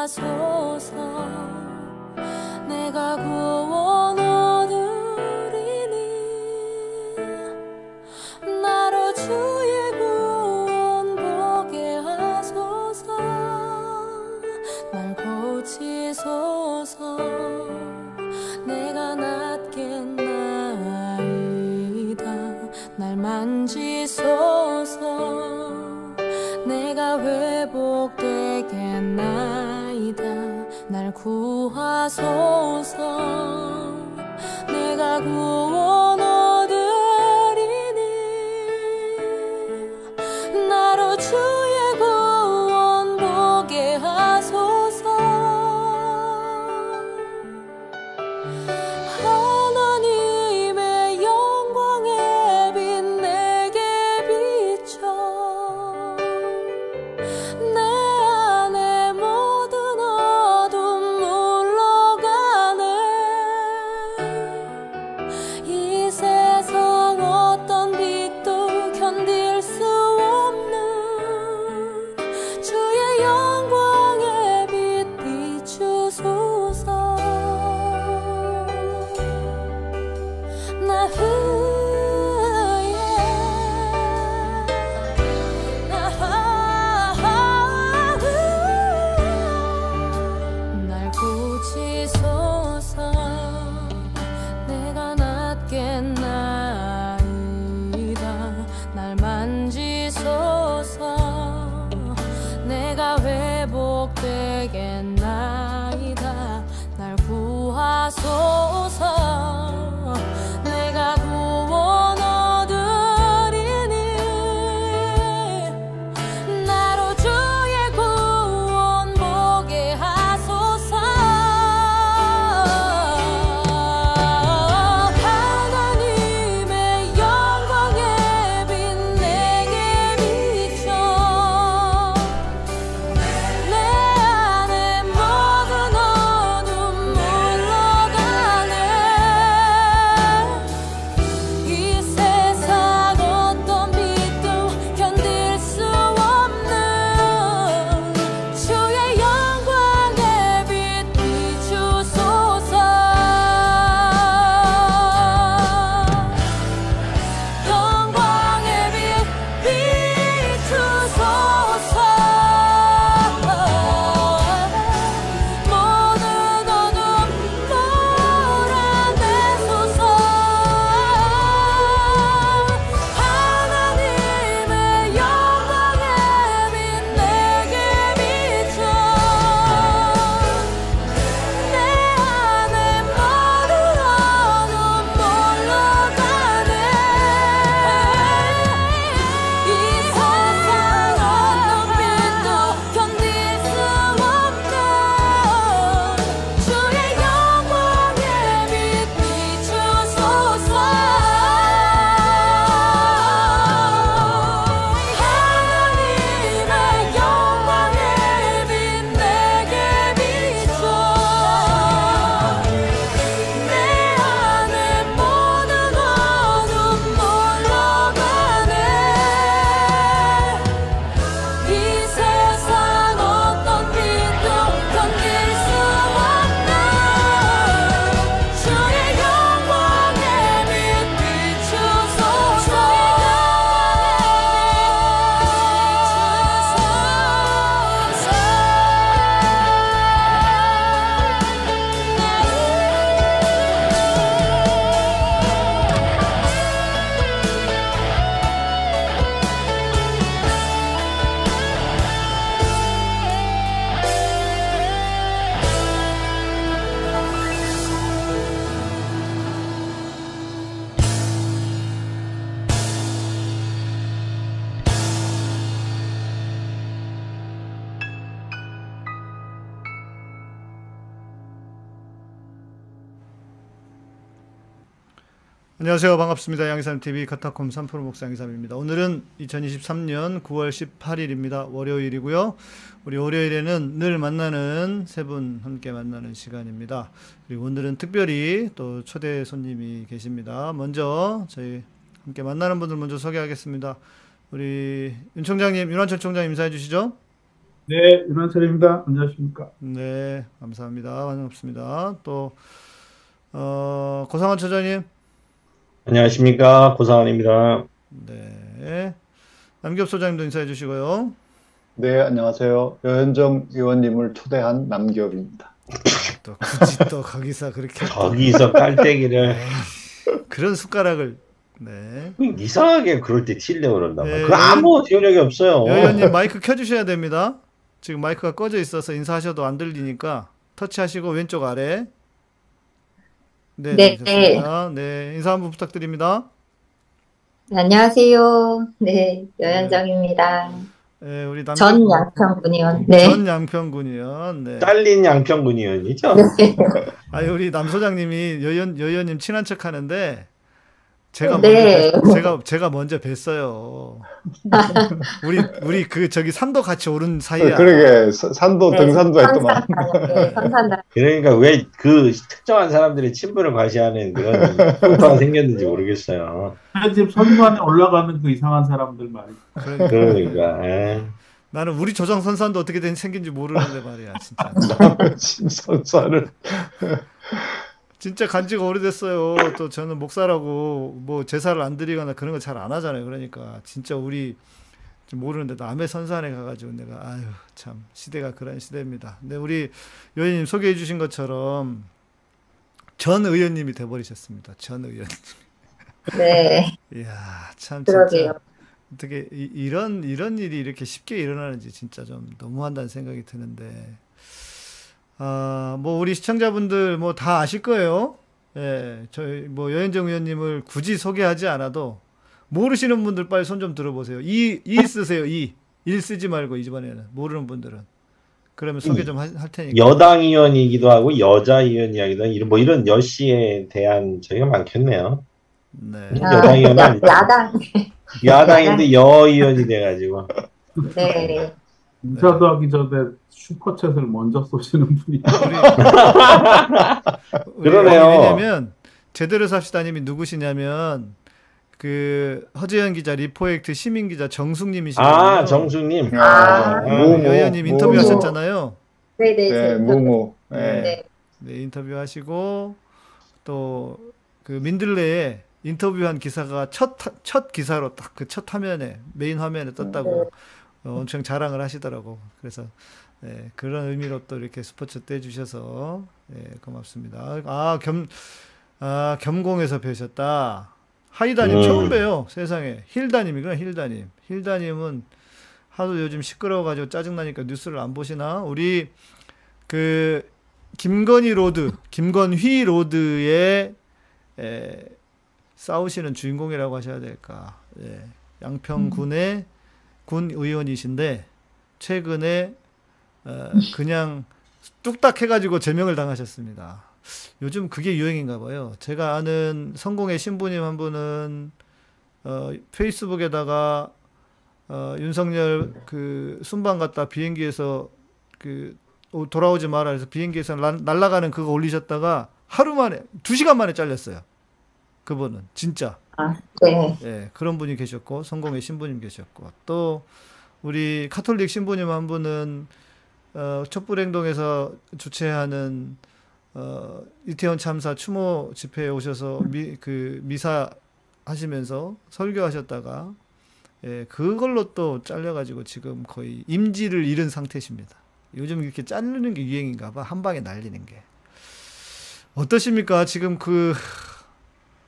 구하소서. 내가 구원 얻으리니 나로 주의 구원 보게 하소서. 날 고치소서. 내가 낫겠나이다. 날 만지소서. 내가 회복되겠나이다. 날 구하소서. 내가 구원 얻으리니 나로 주의 구원 보게 하소서. 하나님의 영광의 빛 내게 비춰 내 안에 모든 어둠 물러가네. 이 세상 어떤 빛도 견딜 수 없는 주의 영광의 빛 비추소서. 나 날 고치소서. 내가 낫겠나이다. 날 만지소서. 내가 회복되겠나이다. 날 구하소서. 내가 구원 얻으리니 나로 주의 구원 보게 하소서. 하나님의 영광의 빛 내게 비춰 내 안에 모든 어둠 물러가네. 이 세상 어떤 빛도 견딜 수 없는 주의 영광의 빛 비추소서. 영광의 빛 비추소서. 모든 어둠 몰아내소서. 하나님의 영광의 빛 내게 비춰 내 안에 모든 어둠 물러가네. 이 세상 어떤 빛도 견딜 수 없는 주의 영광의 빛 비추소서. 하나님의 영광의 빛 내게 비춰 내 안에 모든 어둠 물러가네. 이 세상 어떤 빛도 견딜 수 없는 주의 영광의 빛 비추소서. 안녕하세요. 반갑습니다. 양희삼TV 카타콤 3프로 목사 양희삼입니다. 오늘은 2023년 9월 18일입니다. 월요일이고요. 우리 월요일에는 늘 만나는 세 분 함께 만나는 시간입니다. 그리고 오늘은 특별히 또 초대 손님이 계십니다. 먼저 저희 함께 만나는 분들 먼저 소개하겠습니다. 우리 윤 총장님, 윤환철 총장 인사해 주시죠. 네, 윤한철입니다. 안녕하십니까? 네, 감사합니다. 반갑습니다. 또 고상한 처장님, 안녕하십니까. 고상원입니다. 네, 남기업 소장님도 인사해 주시고요. 네, 안녕하세요. 여현정 의원님을 초대한 남기업입니다. 또 굳이 또 거기서 그렇게 또 거기서 깔때기를 그런 숟가락을 네. 이상하게 그럴 때 튀려고 그런다. 네, 그 아무 기억력이 없어요. 여 의원님 마이크 켜주셔야 됩니다. 지금 마이크가 꺼져 있어서 인사하셔도 안 들리니까 터치하시고 왼쪽 아래. 네, 네, 좋습니다. 네, 인사 한번 부탁드립니다. 안녕하세요. 네, 여현정입니다. 네, 우리 전 양평군 의원. 네. 전 양평군 의원. 네. 딸린 양평군 의원이죠? 아니 우리 남 소장님이 여 의원님 친한 척 하는데 제가 네. 제가 먼저 뵀어요. 우리 그 저기 산도 같이 오른 사이야. 그러게 산도 네, 등산도 했더만. 네, 선산다. 그러니까 왜 그 특정한 사람들의 친분을 과시하는 그런 풍토가 생겼는지 모르겠어요. 집 선수안에 올라가는 그 이상한 사람들 말이죠. 그러니까. 에. 나는 우리 조정 선산도 어떻게 생긴지 모르는데 말이야, 진짜. 선사를. 진짜 간지가 오래됐어요. 또 저는 목사라고 뭐 제사를 안 드리거나 그런 거 잘 안 하잖아요. 그러니까 진짜 우리 좀 모르는데 남의 선산에 가가지고 내가 아유 참 시대가 그런 시대입니다. 근데 우리 의원님 소개해 주신 것처럼 전 의원님이 돼버리셨습니다. 전 의원님. 네, 이야 참 그러게요. 진짜 어떻게 이런 일이 이렇게 쉽게 일어나는지 진짜 좀 너무한다는 생각이 드는데. 뭐 우리 시청자분들 뭐 다 아실 거예요. 예, 저희 뭐 여현정 의원님을 굳이 소개하지 않아도 모르시는 분들 빨리 손 좀 들어보세요. 이 쓰세요. 일 쓰지 말고 이번에는 모르는 분들은 그러면 소개 좀 할 테니까. 여당 의원이기도 하고 여자 의원이기도 하고 뭐 이런 여씨에 대한 저희가 많겠네요. 네. 여당 의원은 아니죠. 야당인데 여 의원이 돼가지고. 네. 인사도 하기 전에 슈퍼챗을 먼저 쏘시는 분이. 그러네요. 왜냐면 제대로 삽시다님이 누구시냐면 그 허재현 기자 리포액트 시민 기자 정숙님이시거든요. 아, 정수님. 여의원님 인터뷰하셨잖아요. 네, 네, 무무. 네. 네. 네, 인터뷰하시고 또 그 민들레에 인터뷰한 기사가 첫 기사로 딱 그 첫 화면에 메인 화면에 떴다고 엄청 자랑을 하시더라고. 그래서 네, 그런 의미로 또 이렇게 스포츠 떼주셔서 네, 고맙습니다. 겸공에서 뵈셨다. 하이다님 처음 봬요. 세상에. 힐다님이구나. 힐다님은 하도 요즘 시끄러워가지고 짜증나니까 뉴스를 안 보시나? 우리 그 김건희 로드의 싸우시는 주인공이라고 하셔야 될까. 예, 양평군의 군 의원이신데 최근에 그냥 뚝딱 해가지고 제명을 당하셨습니다. 요즘 그게 유행인가 봐요. 제가 아는 성공의 신부님 한 분은 페이스북에다가 윤석열 그 순방 갔다 비행기에서 그 돌아오지 마라 해서 비행기에서 날아가는 그거 올리셨다가 하루 만에 2시간 만에 잘렸어요. 그분은 진짜. 네. 예, 그런 분이 계셨고 성공의 신부님 계셨고 또 우리 카톨릭 신부님 한 분은 촛불행동에서 주최하는 이태원 참사 추모 집회에 오셔서 미사 하시면서 설교하셨다가 예, 그걸로 또 잘려가지고 지금 거의 임지를 잃은 상태십니다. 요즘 이렇게 자르는 게 유행인가 봐. 한 방에 날리는 게. 어떠십니까? 지금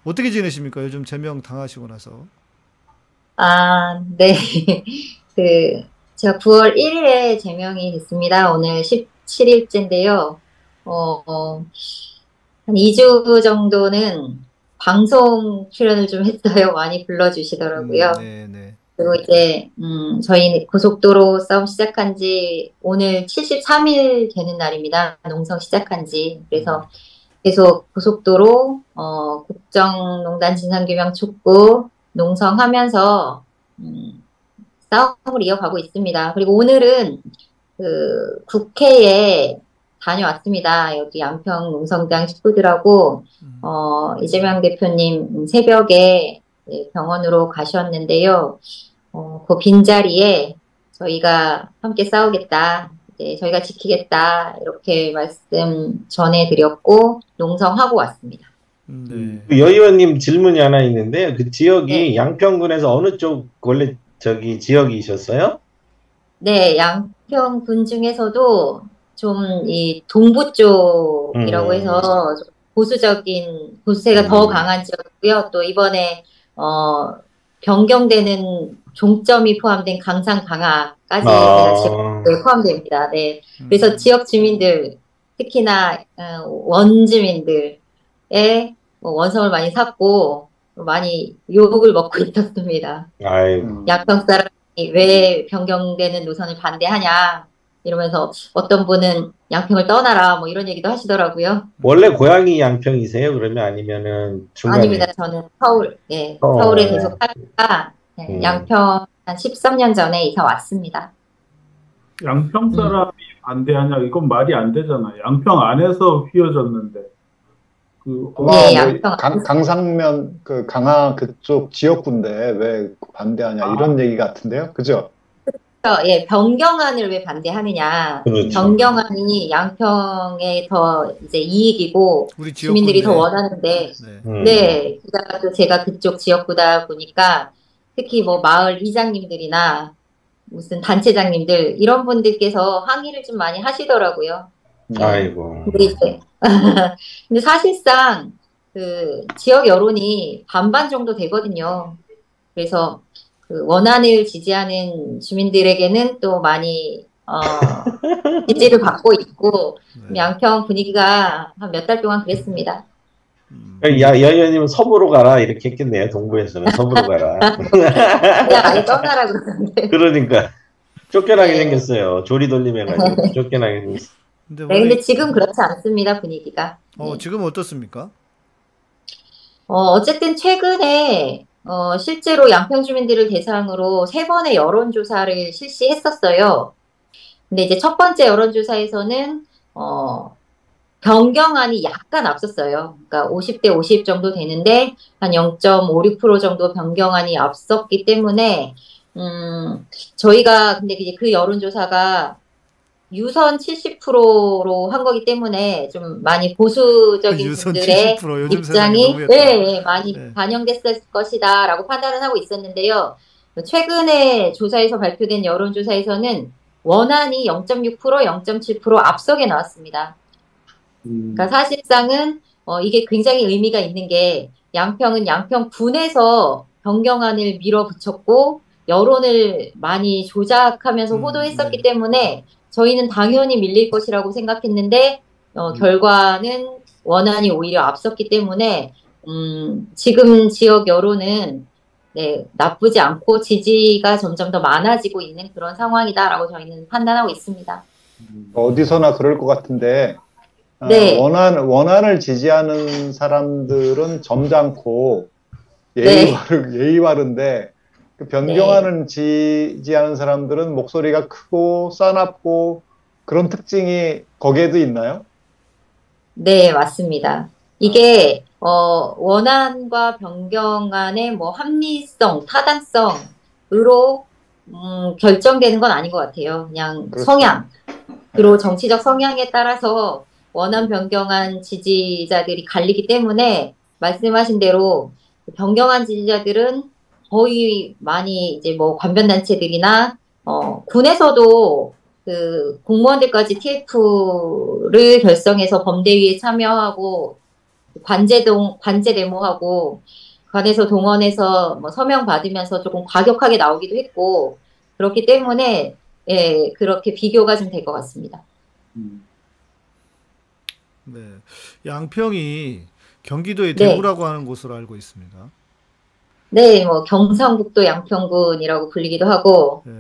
어떻게 지내십니까? 요즘 제명 당하시고 나서. 네. 제가 9월 1일에 제명이 됐습니다. 오늘 17일째인데요. 한 2주 정도는 방송 출연을 좀 했어요. 많이 불러주시더라고요. 네. 그리고 이제, 저희 고속도로 싸움 시작한 지 오늘 73일 되는 날입니다. 농성 시작한 지. 그래서 계속 고속도로, 국정농단 진상규명 촉구, 농성하면서, 싸움을 이어가고 있습니다. 그리고 오늘은 국회에 다녀왔습니다. 여기 양평 농성장 식구들하고, 이재명 대표님 새벽에 병원으로 가셨는데요. 그 빈자리에 저희가 함께 싸우겠다. 이제 저희가 지키겠다. 이렇게 말씀 전해드렸고 농성하고 왔습니다. 네. 그 여 의원님 질문이 하나 있는데요. 그 지역이 네. 양평군에서 어느 쪽 원래 저기 지역이셨어요? 네, 양평군 중에서도 좀 이 동부 쪽이라고 해서 좀 보수세가 더 강한 지역이고요. 또 이번에 변경되는 종점이 포함된 강산 강화까지 제가 지역에 포함됩니다. 네, 그래서 지역 주민들 특히나 원주민들의 원성을 많이 샀고 많이 욕을 먹고 있었습니다. 아이고. 양평 사람이 왜 변경되는 노선을 반대하냐 이러면서 어떤 분은 양평을 떠나라 뭐 이런 얘기도 하시더라고요. 원래 고향이 양평이세요? 그러면 아니면은 중간에? 아닙니다. 저는 서울에 계속 살다가 양평 한 13년 전에 이사 왔습니다. 양평 사람이 반대하냐? 이건 말이 안 되잖아요. 양평 안에서 휘어졌는데. 네, 양평 강상면 그 강화 그쪽 지역구인데 왜 반대하냐 이런 얘기 같은데요, 그죠? 예, 변경안을 왜 반대하느냐. 그렇죠. 변경안이 양평에 더 이제 이익이고 우리 주민들이 더 지역구인데. 원하는데 네. 네, 게다가 또 제가 그쪽 지역구다 보니까 특히 뭐 마을 이장님들이나 무슨 단체장님들 이런 분들께서 항의를 좀 많이 하시더라고요. 아이고. 근데 이제 근데 사실상 그 지역 여론이 반반 정도 되거든요. 그래서 그 원안을 지지하는 주민들에게는 또 많이 지지를 받고 있고 네. 양평 분위기가 한 몇 달 동안 그랬습니다. 여 의원님은 서부로 가라 이렇게 했겠네요. 동부에서는 서부로 가라. 그냥 아예 떠나라 그러는데. 그러니까 쫓겨나게 네. 생겼어요. 조리돌림 해가지고 쫓겨나게 생겼어요. 근데 네, 근데 지금 그렇지 않습니다, 분위기가. 네. 지금 어떻습니까? 어쨌든 최근에 실제로 양평 주민들을 대상으로 3번의 여론조사를 실시했었어요. 근데 이제 첫 번째 여론조사에서는 변경안이 약간 앞섰어요. 그러니까 50대 50 정도 되는데 한 0.56% 정도 변경안이 앞섰기 때문에 저희가 근데 이제 그 여론조사가 유선 70%로 한 거기 때문에 좀 많이 보수적인 유선 분들의 70%, 요즘 세상에 입장이 너무했다. 많이 네. 반영됐을 것이다라고 판단을 하고 있었는데요. 최근에 조사에서 발표된 여론조사에서는 원안이 0.6%, 0.7% 앞서게 나왔습니다. 그러니까 사실상은 이게 굉장히 의미가 있는 게 양평은 양평군에서 변경안을 밀어붙였고 여론을 많이 조작하면서 호도했었기 네. 때문에 저희는 당연히 밀릴 것이라고 생각했는데 결과는 원안이 오히려 앞섰기 때문에 지금 지역 여론은 네, 나쁘지 않고 지지가 점점 더 많아지고 있는 그런 상황이다라고 저희는 판단하고 있습니다. 어디서나 그럴 것 같은데 네. 원안을 지지하는 사람들은 점잖고 네. 예의 바른데 그 변경안을 지지하는 사람들은 목소리가 크고 싸납고 그런 특징이 거기에도 있나요? 네, 맞습니다. 이게 원안과 변경안의 뭐 합리성, 타당성으로 결정되는 건 아닌 것 같아요. 그냥 그렇죠. 성향, 그리고 정치적 성향에 따라서 원안 변경안 지지자들이 갈리기 때문에 말씀하신 대로 변경안 지지자들은 거의 많이 이제 뭐 관변단체들이나 군에서도 그 공무원들까지 TF를 결성해서 범대위에 참여하고 관제 데모하고 관에서 동원해서 뭐 서명 받으면서 조금 과격하게 나오기도 했고 그렇기 때문에 예, 그렇게 비교가 좀 될 것 같습니다. 네. 양평이 경기도의 네. 대구라고 하는 곳으로 알고 있습니다. 네, 뭐 경상북도 양평군이라고 불리기도 하고 네.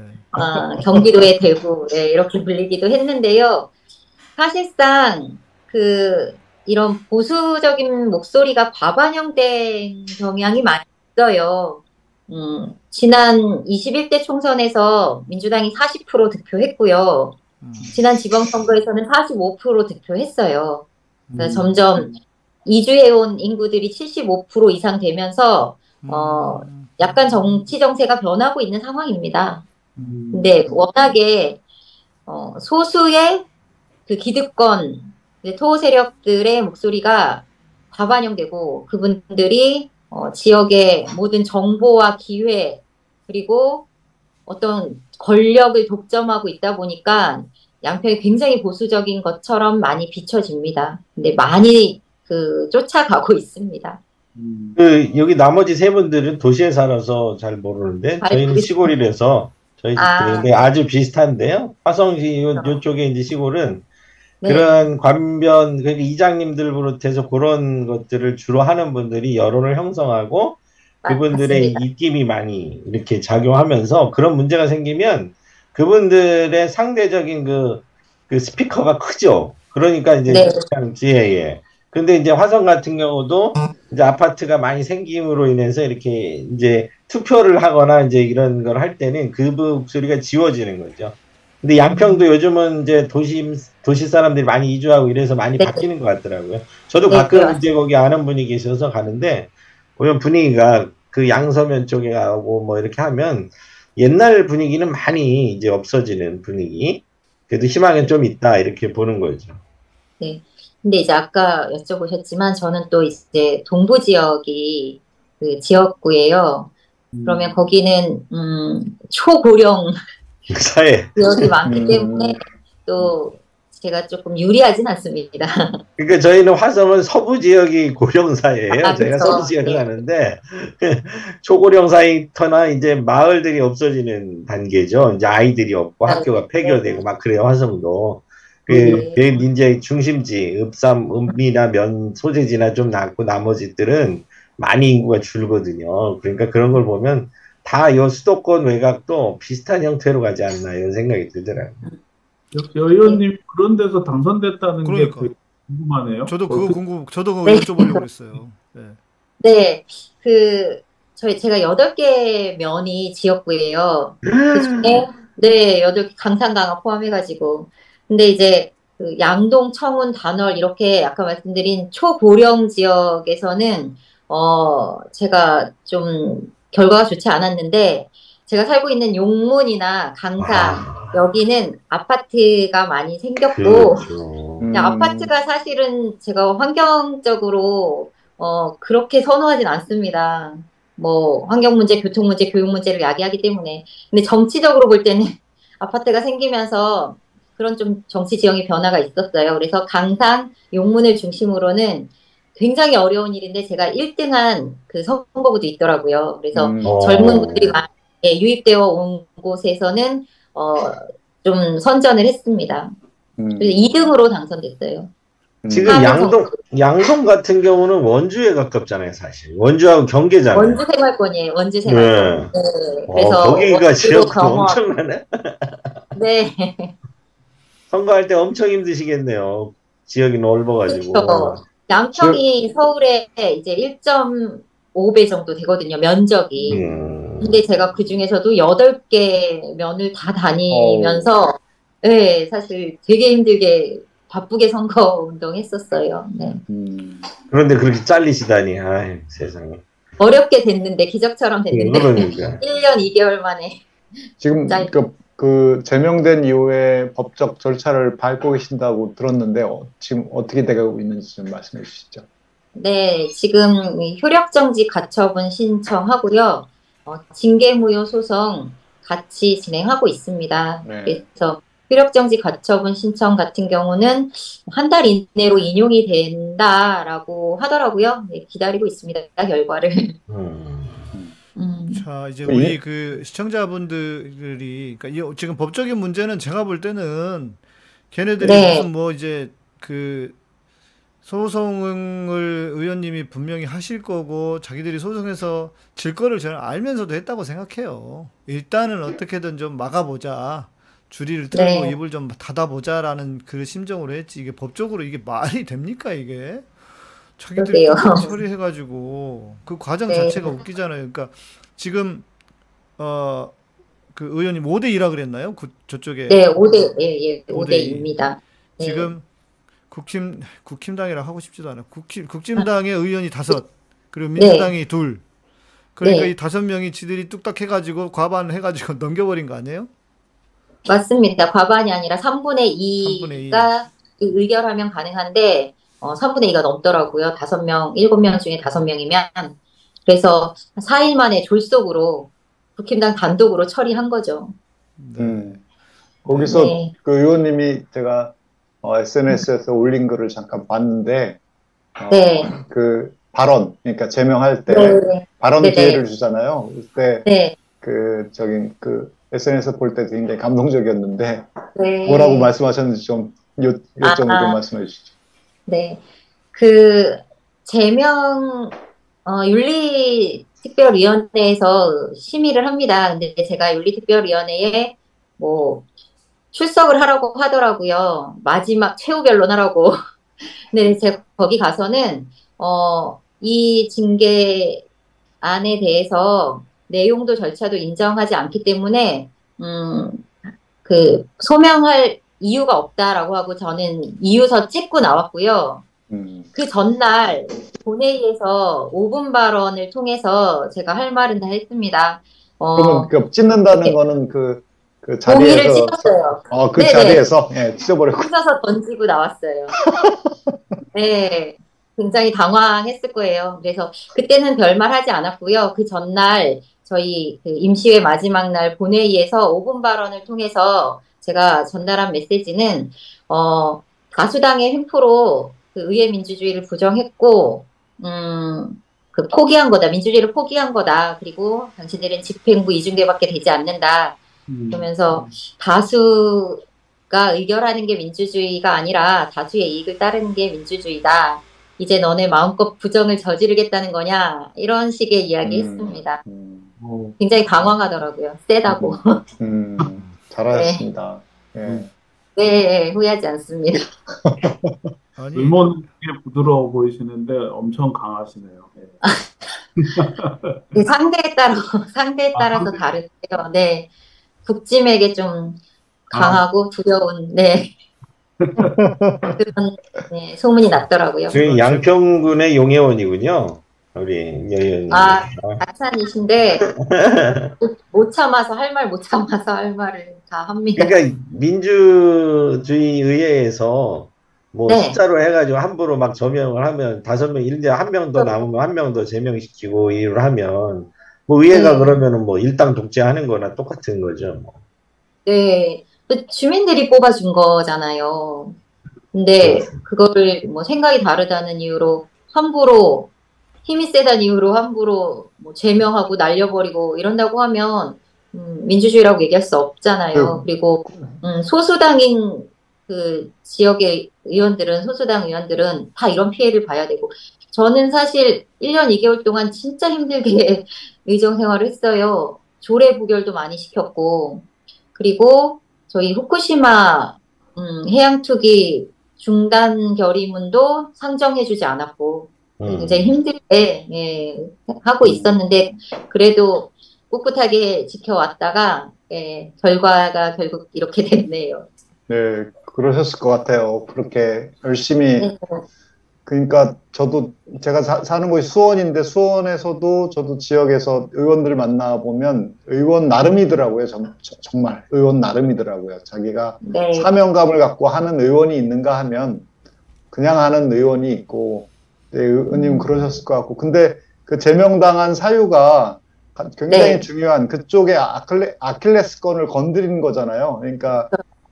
경기도의 대구 네, 이렇게 불리기도 했는데요. 사실상 이런 보수적인 목소리가 과반영된 경향이 많이 있어요. 지난 21대 총선에서 민주당이 40% 득표했고요. 지난 지방선거에서는 45% 득표했어요. 그러니까 점점 이주해온 인구들이 75% 이상 되면서 약간 정치 정세가 변하고 있는 상황입니다. 근데 워낙에 소수의 그 기득권, 토호 세력들의 목소리가 과반영되고 그분들이 지역의 모든 정보와 기회 그리고 어떤 권력을 독점하고 있다 보니까 양평이 굉장히 보수적인 것처럼 많이 비춰집니다. 근데 많이 쫓아가고 있습니다. 여기 나머지 세 분들은 도시에 살아서 잘 모르는데 저희는 시골이라서 저희 집들인데 아주 비슷한데요. 화성시 요쪽에 이제 시골은 네. 그런 관변, 그러니까 이장님들 비롯해서 그런 것들을 주로 하는 분들이 여론을 형성하고 그분들의 맞습니다. 입김이 많이 이렇게 작용하면서 그런 문제가 생기면 그분들의 상대적인 그 스피커가 크죠. 그러니까 이제 네. 그냥 예. 근데 이제 화성 같은 경우도 이제 아파트가 많이 생김으로 인해서 이렇게 이제 투표를 하거나 이제 이런 걸 할 때는 그 목소리가 지워지는 거죠. 근데 양평도 요즘은 이제 도시 사람들이 많이 이주하고 이래서 많이 네. 바뀌는 것 같더라고요. 저도 네, 가끔 그렇습니다. 이제 거기 아는 분이 계셔서 가는데 보면 분위기가 그 양서면 쪽에 가고 뭐 이렇게 하면 옛날 분위기는 많이 이제 없어지는 분위기. 그래도 희망은 좀 있다 이렇게 보는 거죠. 네. 근데 이제 아까 여쭤보셨지만 저는 또 이제 동부 지역이 그 지역구예요. 그러면 거기는 초고령 사회. 지역이 많기 때문에 또 제가 조금 유리하진 않습니다. 그러니까 저희는 화성은 서부 지역이 고령사예요. 저희가 그렇죠. 서부 지역에 네. 사는데 초고령사이터나 이제 마을들이 없어지는 단계죠. 이제 아이들이 없고 학교가 폐교되고 막 그래요. 화성도. 네. 이제 중심지 읍이나 면 소재지나 좀 낮고 나머지들은 많이 인구가 줄거든요. 그러니까 그런 걸 보면 다 요 수도권 외곽도 비슷한 형태로 가지 않나 이런 생각이 들더라고요. 역시 의원님 그런 데서 당선됐다는 그러니까. 게 되게 궁금하네요. 저도 그거 저도 그거 네. 여쭤보려고 그랬어요. 네. 네, 제가 8개 면이 지역구예요. 그중에, 네, 8개 강산강화 포함해가지고. 근데 이제, 양동, 청운, 단월, 이렇게 아까 말씀드린 초고령 지역에서는, 제가 좀 결과가 좋지 않았는데, 제가 살고 있는 용문이나 강산, 여기는 아파트가 많이 생겼고, 그렇죠. 근데 아파트가 사실은 제가 환경적으로 그렇게 선호하진 않습니다. 뭐 환경 문제, 교통 문제, 교육 문제를 야기하기 때문에. 근데 정치적으로 볼 때는 아파트가 생기면서 그런 좀 정치 지형의 변화가 있었어요. 그래서 강산, 용문을 중심으로는 굉장히 어려운 일인데 제가 1등한 그 선거구도 있더라고요. 그래서 젊은 분들이 많이 유입되어 온 곳에서는 좀 선전을 했습니다. 그래서 2등으로 당선됐어요. 지금 양동 같은 경우는 원주에 가깝잖아요, 사실. 원주하고 경계잖아요. 원주 생활권이에요. 원주 생활권. 네. 네. 그래서 거기가 지역도 엄청나네. 네. 선거할 때 엄청 힘드시겠네요. 지역이 넓어가지고. 그렇죠. 양평이 서울에 이제 1.5배 정도 되거든요. 면적이. 근데 제가 그 중에서도 8개 면을 다 다니면서 네, 사실 되게 힘들게 바쁘게 선거 운동했었어요. 네. 그런데 그렇게 잘리시다니, 아이, 세상에. 어렵게 됐는데 기적처럼 됐는데 그러니까. 1년 2개월 만에 지금 그 제명된 이후에 법적 절차를 밟고 계신다고 들었는데 지금 어떻게 되고 있는지 좀 말씀해 주시죠. 네, 지금 효력정지 가처분 신청하고요. 징계무효 소송 같이 진행하고 있습니다. 네. 그래서 효력정지 가처분 신청 같은 경우는 한 달 이내로 인용이 된다라고 하더라고요. 네, 기다리고 있습니다. 결과를. 자, 이제 우리 그 시청자분들이 그러니까 지금 법적인 문제는 제가 볼 때는 걔네들이 무슨 뭐 이제 그 소송을 의원님이 분명히 하실 거고 자기들이 소송해서 질 거를 저는 알면서도 했다고 생각해요. 일단은 어떻게든 좀 막아보자. 줄이를 틀고 입을 좀 닫아보자라는 그 심정으로 했지. 이게 법적으로 이게 말이 됩니까 이게? 자기들이 처리해가지고 그 과정 자체가 웃기잖아요. 그러니까 지금 그 의원님 5대2라 그랬나요? 저쪽에 네, 5대2입니다. 지금 국힘당이라 하고 싶지도 않아요. 국힘당의 의원이 5, 그리고 민주당이 2, 그러니까 네. 이 5명이 지들이 뚝딱 해가지고 과반 해가지고 넘겨버린 거 아니에요? 맞습니다. 과반이 아니라 3분의 3분의 2. 2가 의결하면 가능한데 3분의 2가 넘더라고요. 5명, 7명 중에 5명이면. 그래서 4일 만에 졸속으로 국힘당 단독으로 처리한 거죠. 네. 거기서 네. 그 의원님이 제가 SNS에서 올린 글을 잠깐 봤는데 네. 그 발언, 그러니까 제명할 때 네. 발언 네네. 기회를 주잖아요. 그때 네. 그 SNS 볼 때 굉장히 감동적이었는데 네. 뭐라고 말씀하셨는지 좀 요점을 좀 말씀해 주시죠. 네. 그 제명 윤리특별위원회에서 심의를 합니다. 근데 제가 윤리특별위원회에 뭐 출석을 하라고 하더라고요. 마지막 최후 변론하라고. 근데 제가 거기 가서는 이 징계안에 대해서 내용도 절차도 인정하지 않기 때문에 그 소명할 이유가 없다라고 하고 저는 이유서 찍고 나왔고요. 그 전날 본회의에서 5분 발언을 통해서 제가 할 말은 다 했습니다. 그러면 그 찢는다는 이렇게 거는 그 종이를 자리에서 찢었어요. 그 네네. 자리에서 찢어버렸고. 찢어서 던지고 나왔어요. 네, 굉장히 당황했을 거예요. 그래서 그때는 별말 하지 않았고요. 그 전날 저희 그 임시회 마지막 날 본회의에서 5분 발언을 통해서 제가 전달한 메시지는 다수당의 횡포로 그 의회 민주주의를 부정했고 그 포기한 거다. 민주주의를 포기한 거다. 그리고 당신들은 집행부 이중대밖에 되지 않는다. 그러면서 다수가 의결하는 게 민주주의가 아니라 다수의 이익을 따르는 게 민주주의다. 이제 너네 마음껏 부정을 저지르겠다는 거냐? 이런 식의 이야기 했습니다. 굉장히 당황하더라고요. 세다고. 잘하셨습니다. 네. 네, 후회하지 않습니다. 아니, 물론 되게 부드러워 보이시는데 엄청 강하시네요. 네. 그 상대에 따라서 다른데요. 네. 국짐에게 좀 강하고 두려운, 네. 그런, 네, 소문이 났더라고요. 저희 양평군의 용혜원이군요. 우리 여의원님. 아산이신데, 못 참아서 할 말을 다 합니다. 그러니까 민주주의 의회에서 뭐 네. 숫자로 해가지고 함부로 막 저명을 하면 5명, 일대 한 명 더 남으면 한 명 더 제명시키고 일을 하면 뭐 의회가 네. 그러면은 뭐 일당 독재하는 거나 똑같은 거죠. 뭐. 네. 주민들이 뽑아준 거잖아요. 근데 그거를 뭐 생각이 다르다는 이유로 함부로 힘이 세다는 이유로 함부로 뭐 제명하고 날려버리고 이런다고 하면 민주주의라고 얘기할 수 없잖아요. 그리고 소수당인 그 지역의 소수당 의원들은 다 이런 피해를 봐야 되고 저는 사실 1년 2개월 동안 진짜 힘들게 의정 생활을 했어요. 조례 부결도 많이 시켰고 그리고 저희 후쿠시마 해양 투기 중단 결의문도 상정해주지 않았고 굉장히 힘들게 하고 있었는데 그래도 꿋꿋하게 지켜왔다가 결과가 결국 이렇게 됐네요. 네, 그러셨을 것 같아요. 그렇게 열심히. 네. 그러니까 저도 제가 사는 곳이 수원인데 수원에서도 저도 지역에서 의원들 만나보면 의원 나름이더라고요. 정말 의원 나름이더라고요. 자기가 네. 사명감을 갖고 하는 의원이 있는가 하면 그냥 하는 의원이 있고 네, 의원님 그러셨을 것 같고 근데 그 제명당한 사유가 굉장히 네. 중요한 그쪽에 아킬레스건을 건드린 거잖아요. 그러니까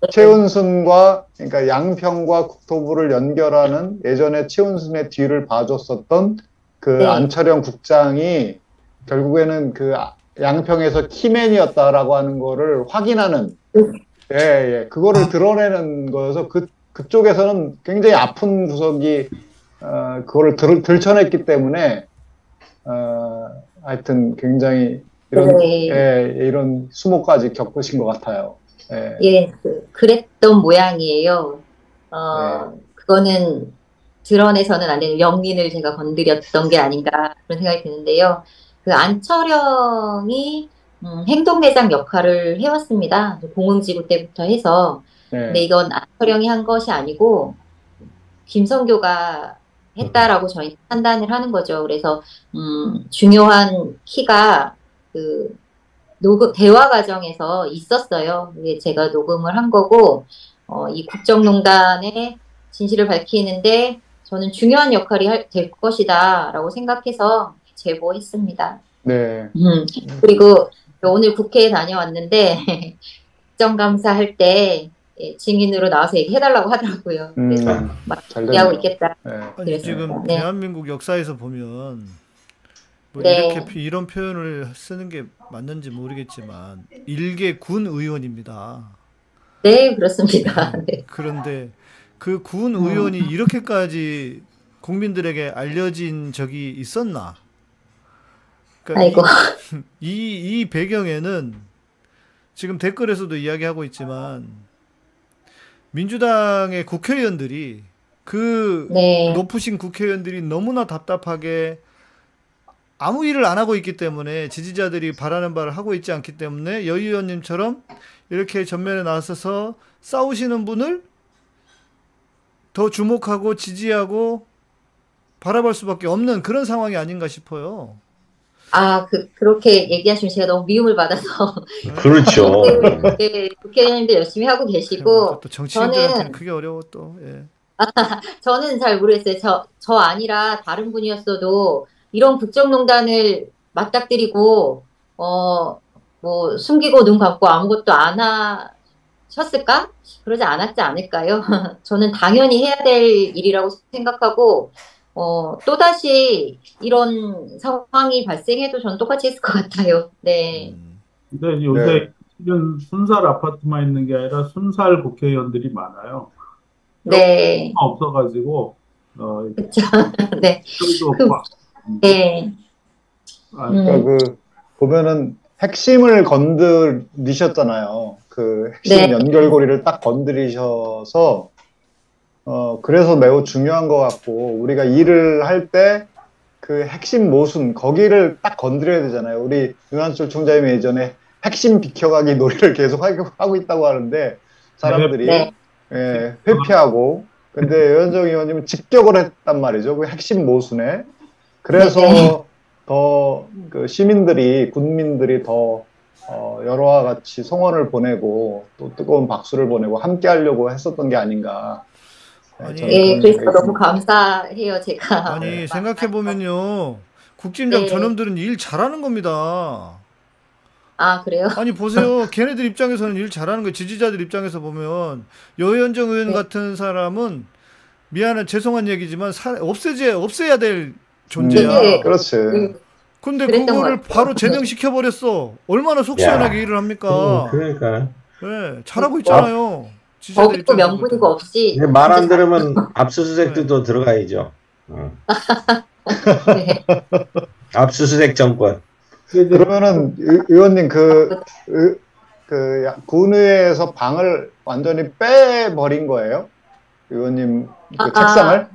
최은순과 그러니까 양평과 국토부를 연결하는 예전에 최은순의 뒤를 봐줬었던 그 네. 안철영 국장이 결국에는 그 양평에서 키맨이었다라고 하는 거를 확인하는 그거를 드러내는 거여서 그쪽에서는 굉장히 아픈 구석이 그거를 들춰냈기 때문에 하여튼 굉장히 이런 수모까지 겪으신 것 같아요. 예, 그랬던 모양이에요. 그거는 드러내서는 안 되는 영린을 제가 건드렸던 게 아닌가 그런 생각이 드는데요. 그 안철영이 행동대장 역할을 해왔습니다. 공흥지구 때부터 해서. 근데 이건 안철영이 한 것이 아니고 김성교가 했다라고 저희 판단을 하는 거죠. 그래서 중요한 키가 그 녹음 대화 과정에서 있었어요. 이게 제가 녹음을 한 거고 이 국정농단의 진실을 밝히는데 저는 중요한 역할이 될 것이다라고 생각해서 제보했습니다. 네. 그리고 오늘 국회에 다녀왔는데 국정감사 할 때 증인으로 나와서 얘기해달라고 하더라고요. 그래서 막 잘 얘기하고 됐네. 있겠다. 네. 아니 그랬습니다. 지금 네. 대한민국 역사에서 보면 뭐 네. 이렇게 이런 표현을 쓰는 게 맞는지 모르겠지만 일개 군 의원입니다. 네, 그렇습니다. 네. 그런데 그 군 의원이 이렇게까지 국민들에게 알려진 적이 있었나? 그러니까 아이고. 이 배경에는 지금 댓글에서도 이야기하고 있지만 민주당의 국회의원들이 그 네. 높으신 국회의원들이 너무나 답답하게 아무 일을 안 하고 있기 때문에 지지자들이 바라는 바를 하고 있지 않기 때문에 여 의원님처럼 이렇게 전면에 나서서 싸우시는 분을 더 주목하고 지지하고 바라볼 수밖에 없는 그런 상황이 아닌가 싶어요. 아, 그렇게 얘기하시면 제가 너무 미움을 받아서. 그렇죠. 국회의원님들 열심히 하고 계시고, 또 정치인들한테는 저는, 그게 어려워 또. 예. 저는 잘 모르겠어요. 저 아니라 다른 분이었어도 이런 국정농단을 맞닥뜨리고, 뭐, 숨기고 눈 감고 아무것도 안 하셨을까? 그러지 않았지 않을까요? 저는 당연히 해야 될 일이라고 생각하고, 또다시 이런 상황이 발생해도 전 똑같이 했을 것 같아요. 네. 근데 요새 실은 순살 아파트만 있는 게 아니라 순살 국회의원들이 많아요. 네. 없어가지고 그쵸. 네. 도 네. 그러니까 그 보면은 핵심을 건드리셨잖아요. 그 핵심 네. 연결고리를 딱 건드리셔서 그래서 매우 중요한 것 같고 우리가 일을 할 때 그 핵심 모순 거기를 딱 건드려야 되잖아요. 우리 윤한철 총장님 예전에 핵심 비켜가기 놀이를 계속 하고 있다고 하는데 사람들이 네. 예, 회피하고 근데 유현정 의원님은 직격을 했단 말이죠. 그 핵심 모순에 그래서 네. 더 그 시민들이 군민들이 더 여러와 같이 송원을 보내고 또 뜨거운 박수를 보내고 함께 하려고 했었던 게 아닌가. 아니, 저는 네, 그런 그래서 생각이 너무 듭니다. 감사해요, 제가. 아니 생각해보면요. 국진장 네. 저놈들은 일 잘하는 겁니다. 아, 그래요? 아니 보세요. 걔네들 입장에서는 일 잘하는 거예요. 지지자들 입장에서 보면 여현정 의원 네. 같은 사람은 미안한 죄송한 얘기지만 없애야 될 존재야. 네. 그렇지. 근데 그랬던 그거를 것 같아요. 바로 제명시켜 버렸어. 얼마나 속 시원하게 일을 합니까? 그러니까. 네, 잘하고 있잖아요. 지지자들 거기도 입장에서 볼 명분이고 때는. 없이. 말 안 진짜 들으면 압수수색도 또 들어가야죠. 네. 압수수색 정권. 그러면은 의원님 군의회에서 방을 완전히 빼버린 거예요? 의원님 그 책상을?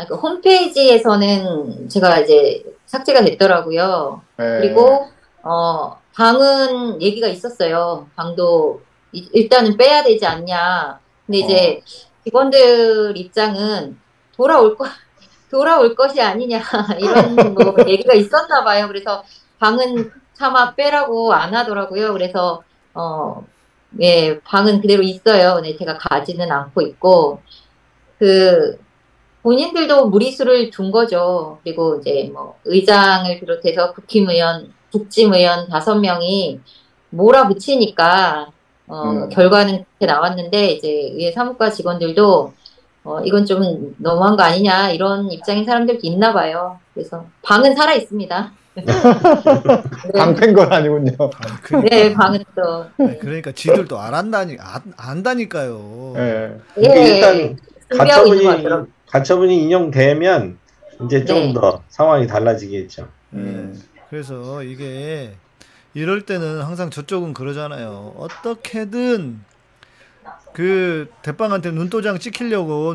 그 홈페이지에서는 제가 이제 삭제가 됐더라고요. 네. 그리고 방은 얘기가 있었어요. 방도 일단은 빼야 되지 않냐. 근데 이제 직원들 입장은 돌아올 것이 아니냐 이런 뭐 얘기가 있었나 봐요. 그래서 방은 차마 빼라고 안 하더라고요. 그래서 예, 방은 그대로 있어요. 근데 제가 가지는 않고 있고 그 본인들도 무리수를 둔 거죠. 그리고 이제 뭐 의장을 비롯해서 국힘의원, 국짐의원 5명이 몰아붙이니까 결과는 그렇게 나왔는데 이제 의회 사무과 직원들도 이건 좀 너무한 거 아니냐 이런 입장인 사람들도 있나 봐요. 그래서 방은 살아 있습니다. 방 뺀 건 아니군요. 네, 방은 또. 그러니까 지들도 안다니까요. 네. 예, 일단 준비하고 있는 것 같더라고요. 가처분이 인용되면 이제 좀 네. 더 상황이 달라지겠죠. 그래서 이게 이럴 때는 항상 저쪽은 그러잖아요. 어떻게든 그 대빵한테 눈도장 찍히려고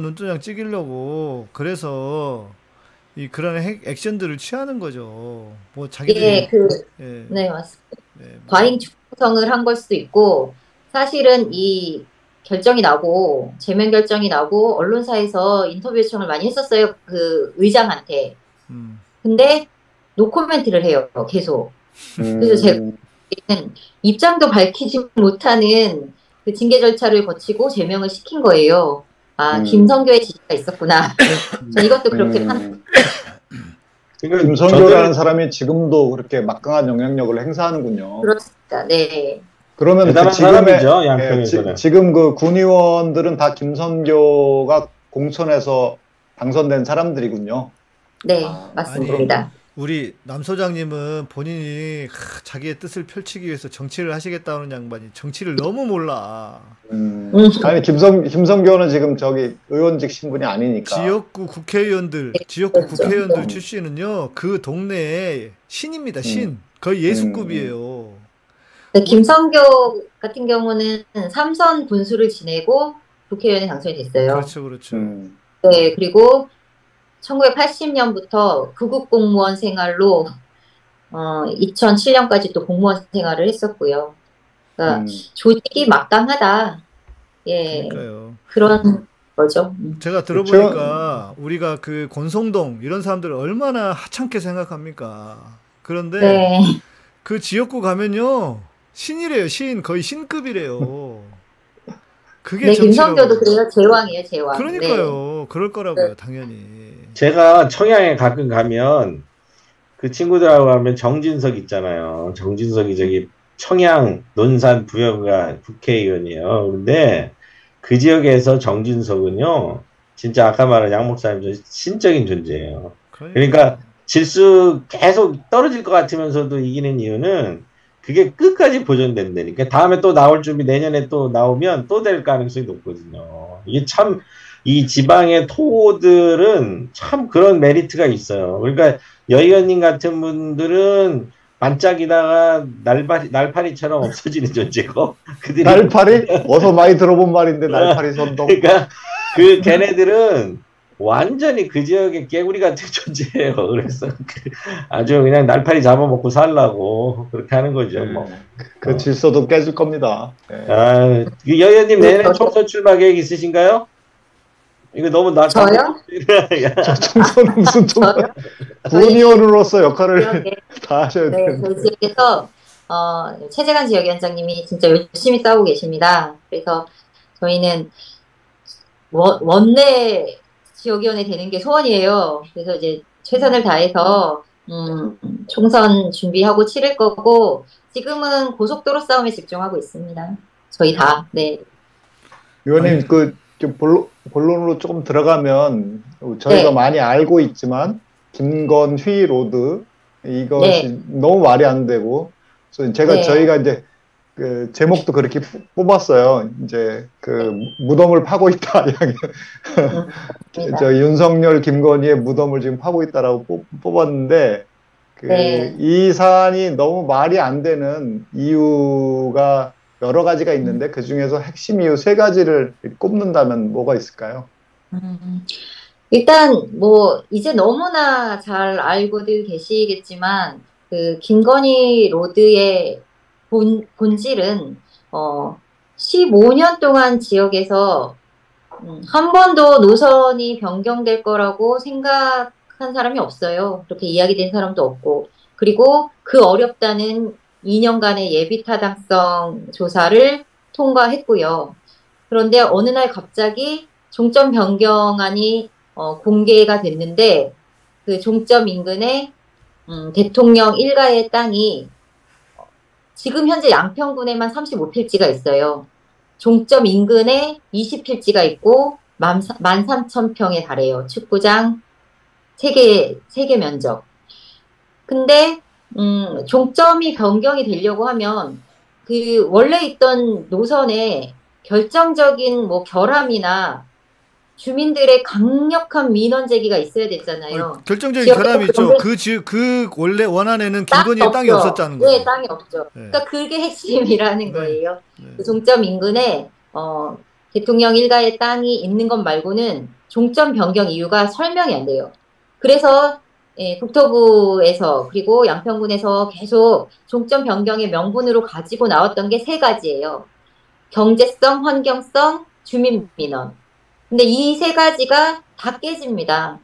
그래서 이 그런 액션들을 취하는 거죠. 뭐 자기들이 예, 예, 네, 맞습니다. 예, 과잉 충성을 한 걸 수도 있고 사실은 이 결정이 나고 제명 결정이 나고 언론사에서 인터뷰 요청을 많이 했었어요. 그 의장한테. 근데 노코멘트를 해요. 계속. 그래서 제가 입장도 밝히지 못하는 그 징계 절차를 거치고 제명을 시킨 거예요. 아, 김성교의 지시가 있었구나. 전 이것도 그렇게 김성교라는 사람이 지금도 그렇게 막강한 영향력을 행사하는군요. 그렇습니다. 네. 그러면 대단한 사람이죠, 예, 양평에서는. 지금 그 군의원들은 다 김성교가 공천해서 당선된 사람들이군요. 네, 아니, 맞습니다. 우리 남 소장님은 본인이 자기의 뜻을 펼치기 위해서 정치를 하시겠다는 양반이 정치를 너무 몰라. 아니 김성교는 지금 저기 의원직 신분이 아니니까. 지역구 국회의원들, 지역구 그렇죠. 국회의원들 출신은요, 그 동네의 신입니다, 신. 거의 예수급이에요. 네, 김성교 같은 경우는 삼선 군수를 지내고 국회의원에 당선이 됐어요. 그렇죠, 그렇죠. 네, 그리고 1980년부터 구급 공무원 생활로 2007년까지 또 공무원 생활을 했었고요. 그러니까 조직이 막강하다. 예, 그러니까요. 그런 거죠. 제가 들어보니까 우리가 그 권성동 이런 사람들을 얼마나 하찮게 생각합니까? 그런데 네, 그 지역구 가면요, 신이래요, 신. 거의 신급이래요. 그게 네, 정치라고. 김성교도 그래요. 제왕이에요, 제왕. 네. 그러니까요. 그럴 거라고요, 당연히. 제가 청양에 가끔 가면 그 친구들하고 가면 정진석 있잖아요. 정진석이 저기 청양 논산 부여가 국회의원이에요. 근데 그 지역에서 정진석은요, 진짜 아까 말한 양 목사님 신적인 존재예요. 그러니까 질수 계속 떨어질 것 같으면서도 이기는 이유는 그게 끝까지 보존된다니까. 다음에 또 나올 준비, 내년에 또 나오면 또 될 가능성이 높거든요. 이게 참, 이 지방의 토들은 참 그런 메리트가 있어요. 그러니까 여 의원님 같은 분들은 반짝이다가 날파리처럼 없어지는 존재고. 그들이 날파리? 어서 많이 들어본 말인데 날파리 선동. 그러니까 걔네들은 완전히 그 지역의 개구리 같은 존재예요. 그래서 아주 그냥 날파리 잡아먹고 살라고 그렇게 하는 거죠. 뭐. 그 질서도 깨질 겁니다. 네. 아, 여의원님 내년 총선 출마 계획 있으신가요? 이거 너무 저요? 총선 무슨 총선? 군의원으로서 역할을 다 하셔야 네, 되는데. 저희 지역에서 최재관 지역위원장님이 진짜 열심히 싸우고 계십니다. 그래서 저희는 원내 지역위원회 되는 게 소원이에요. 그래서 이제 최선을 다해서 총선 준비하고 치를 거고, 지금은 고속도로 싸움에 집중하고 있습니다. 저희 다. 네. 의원님 좀 본론으로 조금 들어가면 저희가 네. 많이 알고 있지만 김건휘 로드 이것이 네. 너무 말이 안 되고, 그래서 네. 저희가 이제 그 제목도 그렇게 뽑았어요. 이제 그 무덤을 파고 있다. 저 윤석열, 김건희의 무덤을 지금 파고 있다라고 뽑았는데, 네. 이 사안이 너무 말이 안 되는 이유가 여러 가지가 있는데 그 중에서 핵심 이유 3가지를 꼽는다면 뭐가 있을까요? 일단 뭐 이제 너무나 잘 알고들 계시겠지만 그 김건희 로드의 본질은 15년 동안 지역에서 한 번도 노선이 변경될 거라고 생각한 사람이 없어요. 그렇게 이야기된 사람도 없고, 그리고 그 어렵다는 2년간의 예비 타당성 조사를 통과했고요. 그런데 어느 날 갑자기 종점 변경안이 공개가 됐는데, 그 종점 인근에 대통령 일가의 땅이 지금 현재 양평군에만 35필지가 있어요. 종점 인근에 20필지가 있고 13,000평에 달해요. 축구장 3개 면적. 근데 종점이 변경이 되려고 하면 그 원래 있던 노선에 결정적인 뭐 결함이나 주민들의 강력한 민원 제기가 있어야 됐잖아요. 결정적인 결함이 있죠. 그 원래 원안에는 김건희의 땅이 없었다는 거예요. 네, 땅이 없죠. 네. 그러니까 그게 핵심이라는 네. 거예요. 네. 그 종점 인근에 대통령 일가의 땅이 있는 것 말고는 종점 변경 이유가 설명이 안 돼요. 그래서 국토부에서 그리고 양평군에서 계속 종점 변경의 명분으로 가지고 나왔던 게 3가지예요. 경제성, 환경성, 주민민원. 근데 이 세 가지가 다 깨집니다.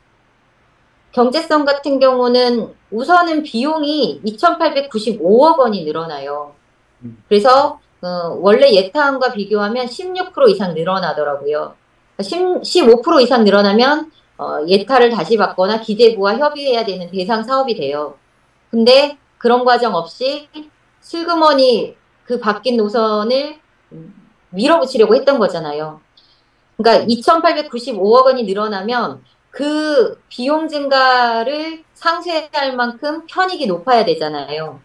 경제성 같은 경우는 우선은 비용이 2,895억 원이 늘어나요. 그래서 원래 예타항과 비교하면 16% 이상 늘어나더라고요. 15% 이상 늘어나면 예타를 다시 받거나 기재부와 협의해야 되는 대상 사업이 돼요. 근데 그런 과정 없이 슬그머니 그 바뀐 노선을 밀어붙이려고 했던 거잖아요. 그러니까 2,895억 원이 늘어나면 그 비용 증가를 상쇄할 만큼 편익이 높아야 되잖아요.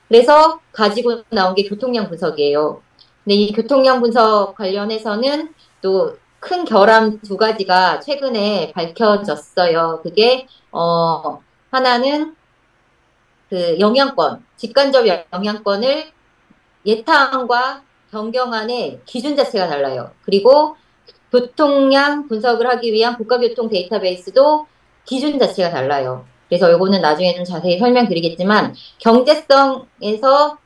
그래서 가지고 나온 게 교통량 분석이에요. 근데 이 교통량 분석 관련해서는 또 큰 결함 두 가지가 최근에 밝혀졌어요. 그게 하나는 그 영향권, 직간접 영향권을 예타항과 변경안의 기준 자체가 달라요. 그리고 교통량 분석을 하기 위한 국가교통 데이터베이스도 기준 자체가 달라요. 그래서 요거는 나중에 좀 자세히 설명드리겠지만 경제성에서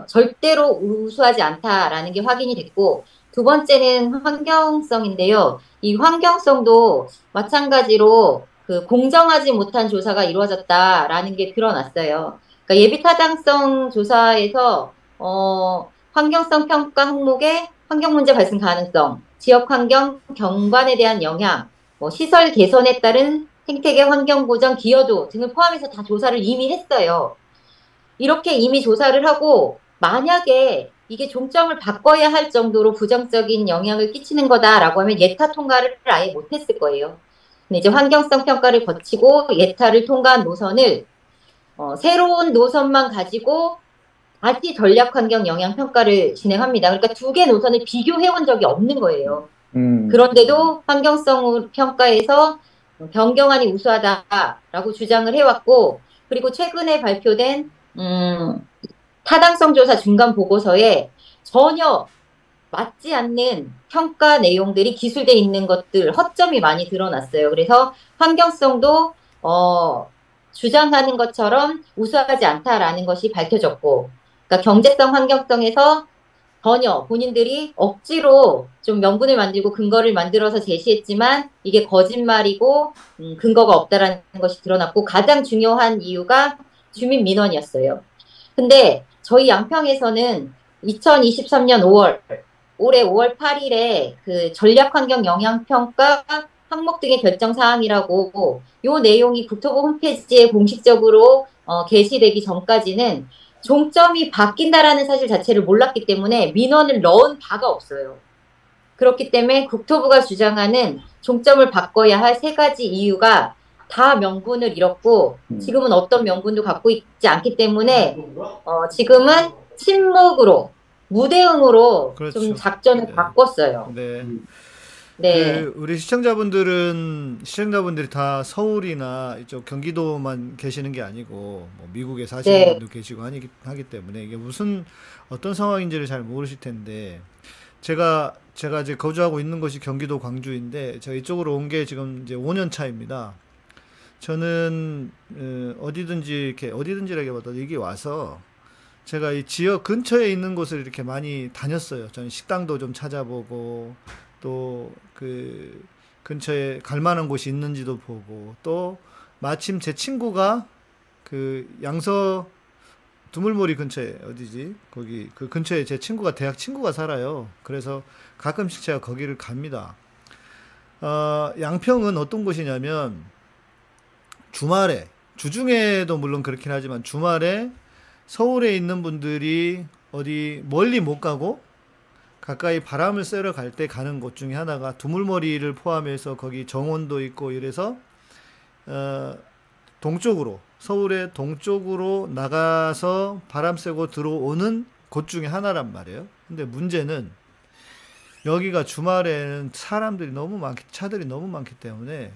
절대로 우수하지 않다라는 게 확인이 됐고, 두 번째는 환경성인데요. 이 환경성도 마찬가지로 그 공정하지 못한 조사가 이루어졌다라는 게 드러났어요. 그러니까 예비 타당성 조사에서 환경성 평가 항목에 환경 문제 발생 가능성, 지역 환경 경관에 대한 영향, 시설 개선에 따른 생태계 환경 보전 기여도 등을 포함해서 다 조사를 이미 했어요. 이렇게 이미 조사를 하고 만약에 이게 종점을 바꿔야 할 정도로 부정적인 영향을 끼치는 거다라고 하면 예타 통과를 아예 못했을 거예요. 근데 이제 환경성 평가를 거치고 예타를 통과한 노선을 새로운 노선만 가지고 다시 전략 환경 영향 평가를 진행합니다. 그러니까 두 개 노선을 비교해 온 적이 없는 거예요. 그런데도 환경성 평가에서 변경안이 우수하다라고 주장을 해왔고, 그리고 최근에 발표된 타당성 조사 중간 보고서에 전혀 맞지 않는 평가 내용들이 기술돼 있는 것들, 허점이 많이 드러났어요. 그래서 환경성도 주장하는 것처럼 우수하지 않다라는 것이 밝혀졌고, 그러니까 경제성, 환경성에서 전혀 본인들이 억지로 좀 명분을 만들고 근거를 만들어서 제시했지만 이게 거짓말이고 근거가 없다라는 것이 드러났고, 가장 중요한 이유가 주민 민원이었어요. 근데 저희 양평에서는 2023년 5월, 올해 5월 8일에 그 전략환경 영향평가 항목 등의 결정 사항이라고 요 내용이 국토부 홈페이지에 공식적으로 게시되기 전까지는 종점이 바뀐다라는 사실 자체를 몰랐기 때문에 민원을 넣은 바가 없어요. 그렇기 때문에 국토부가 주장하는 종점을 바꿔야 할 세 가지 이유가 다 명분을 잃었고, 지금은 어떤 명분도 갖고 있지 않기 때문에 지금은 침묵으로, 무대응으로 그렇죠. 좀 작전을 네. 바꿨어요. 네. 네. 우리 시청자분들이 다 서울이나 이쪽 경기도만 계시는 게 아니고 뭐 미국에 사시는 네. 분도 계시고 하기 때문에 이게 어떤 상황인지를 잘 모르실 텐데, 제가 이제 거주하고 있는 곳이 경기도 광주인데 제가 이쪽으로 온 게 지금 이제 5년 차입니다. 저는 어디든지라기보다 여기 와서 제가 이 지역 근처에 있는 곳을 이렇게 많이 다녔어요. 저는 식당도 좀 찾아보고, 또 그 근처에 갈 만한 곳이 있는지도 보고, 또 마침 제 친구가 그 양서 두물머리 근처에 어디지? 거기 그 근처에 제 친구가 대학 친구가 살아요. 그래서 가끔씩 제가 거기를 갑니다. 양평은 어떤 곳이냐면 주말에, 주중에도 물론 그렇긴 하지만 주말에 서울에 있는 분들이 어디 멀리 못 가고 가까이 바람을 쐬러 갈 때 가는 곳 중에 하나가 두물머리를 포함해서 거기 정원도 있고 이래서 동쪽으로, 서울의 동쪽으로 나가서 바람 쐬고 들어오는 곳 중에 하나란 말이에요. 근데 문제는 여기가 주말에는 차들이 너무 많기 때문에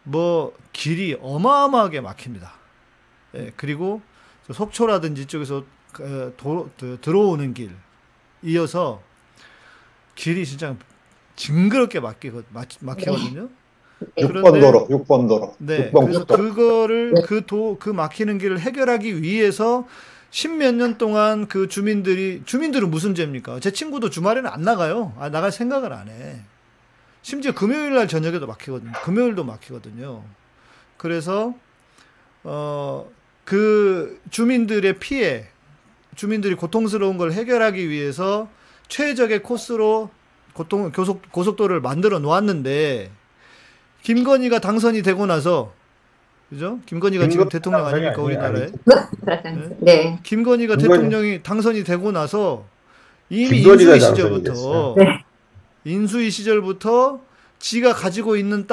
뭐 길이 어마어마하게 막힙니다. 예, 그리고 속초라든지 이쪽에서 들어오는 길 이어서 길이 진짜 징그럽게 막히거든요. 네. 6번 도로, 6번 도로. 네, 6번 그래서 국도. 그 막히는 길을 해결하기 위해서 십몇 년 동안 그 주민들은 무슨 죄입니까? 제 친구도 주말에는 안 나가요. 나갈 생각을 안 해. 심지어 금요일 날 저녁에도 막히거든요. 금요일도 막히거든요. 그래서, 그 주민들의 피해, 주민들이 고통스러운 걸 해결하기 위해서 최적의 코스로 고속도로를 만들어 놓았는데, 김건희가 당선이 되고 나서, 그죠? 김건희가 지금 대통령 아닙니까, 우리나라에? 네. 김건희가 대통령이 당선이 되고 나서 이미 김건희가 인수위 당선이 시절부터 됐어요. 네. 인수위 시절부터 지가 가지고 있는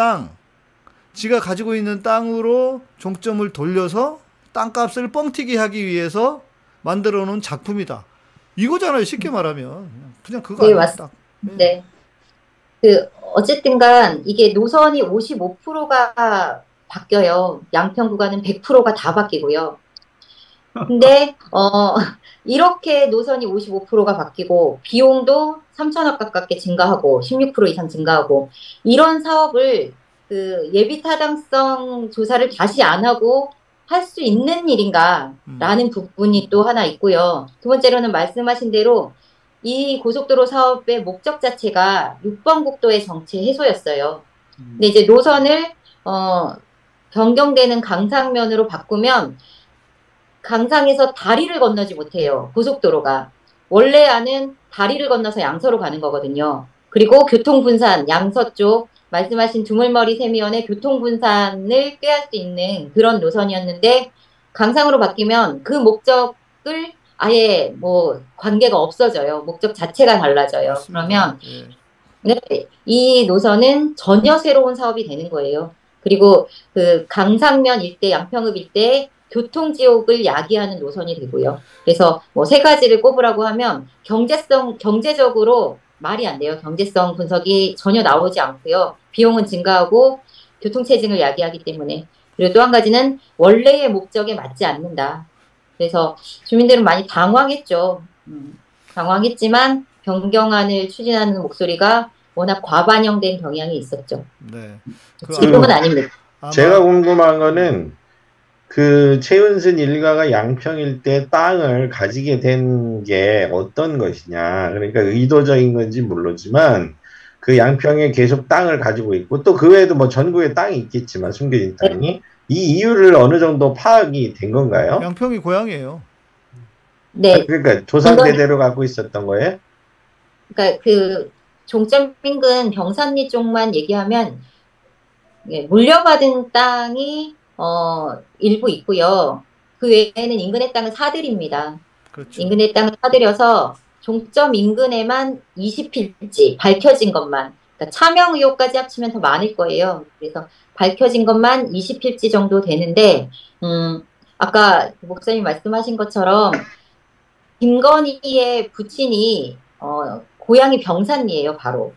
땅으로 종점을 돌려서 땅값을 뻥튀기 하기 위해서 만들어 놓은 작품이다. 이거잖아요, 쉽게 말하면. 그냥 그거 네, 아니에요, 맞습니다. 딱. 네. 어쨌든 간 이게 노선이 55%가 바뀌어요. 양평 구간은 100%가 다 바뀌고요. 근데, 이렇게 노선이 55%가 바뀌고, 비용도 3천억 가깝게 증가하고, 16% 이상 증가하고, 이런 사업을 예비 타당성 조사를 다시 안 하고 할 수 있는 일인가라는 부분이 또 하나 있고요. 두 번째로는 말씀하신 대로 이 고속도로 사업의 목적 자체가 6번 국도의 정체 해소였어요. 근데 이제 노선을, 변경되는 강상면으로 바꾸면 강상에서 다리를 건너지 못해요. 고속도로가. 원래는 다리를 건너서 양서로 가는 거거든요. 그리고 교통분산, 양서 쪽 말씀하신 두물머리 세미원의 교통분산을 꾀할 수 있는 그런 노선이었는데 강상으로 바뀌면 그 목적을 아예 관계가 없어져요. 목적 자체가 달라져요. 맞습니다. 그러면 예. 네, 이 노선은 전혀 새로운 사업이 되는 거예요. 그리고 강상면 일대, 양평읍 일대 교통지옥을 야기하는 노선이 되고요. 그래서 세 가지를 꼽으라고 하면 경제적으로 말이 안 돼요. 경제성 분석이 전혀 나오지 않고요. 비용은 증가하고 교통체증을 야기하기 때문에. 그리고 또 한 가지는 원래의 목적에 맞지 않는다. 그래서 주민들은 많이 당황했죠. 당황했지만 변경안을 추진하는 목소리가 워낙 과반영된 경향이 있었죠. 네. 지금은 아닙니다. 제가 궁금한 거는 최은순 일가가 양평 일대 땅을 가지게 된 게 어떤 것이냐. 그러니까 의도적인 건지 모르지만 그 양평에 계속 땅을 가지고 있고 또 그 외에도 전국에 땅이 있겠지만 숨겨진 땅이 이 이유를 어느 정도 파악이 된 건가요? 양평이 고향이에요. 네. 그러니까 조상대대로 갖고 있었던 거예요? 그러니까 종점 인근 병산리 쪽만 얘기하면 물려받은 땅이 일부 있고요. 그 외에는 인근의 땅을 사들입니다. 그렇죠. 인근의 땅을 사들여서 종점 인근에만 20필지 밝혀진 것만, 그러니까 차명 의혹까지 합치면 더 많을 거예요. 그래서 밝혀진 것만 20필지 정도 되는데, 아까 목사님 말씀하신 것처럼 김건희의 부친이 고향이 병산리예요, 바로.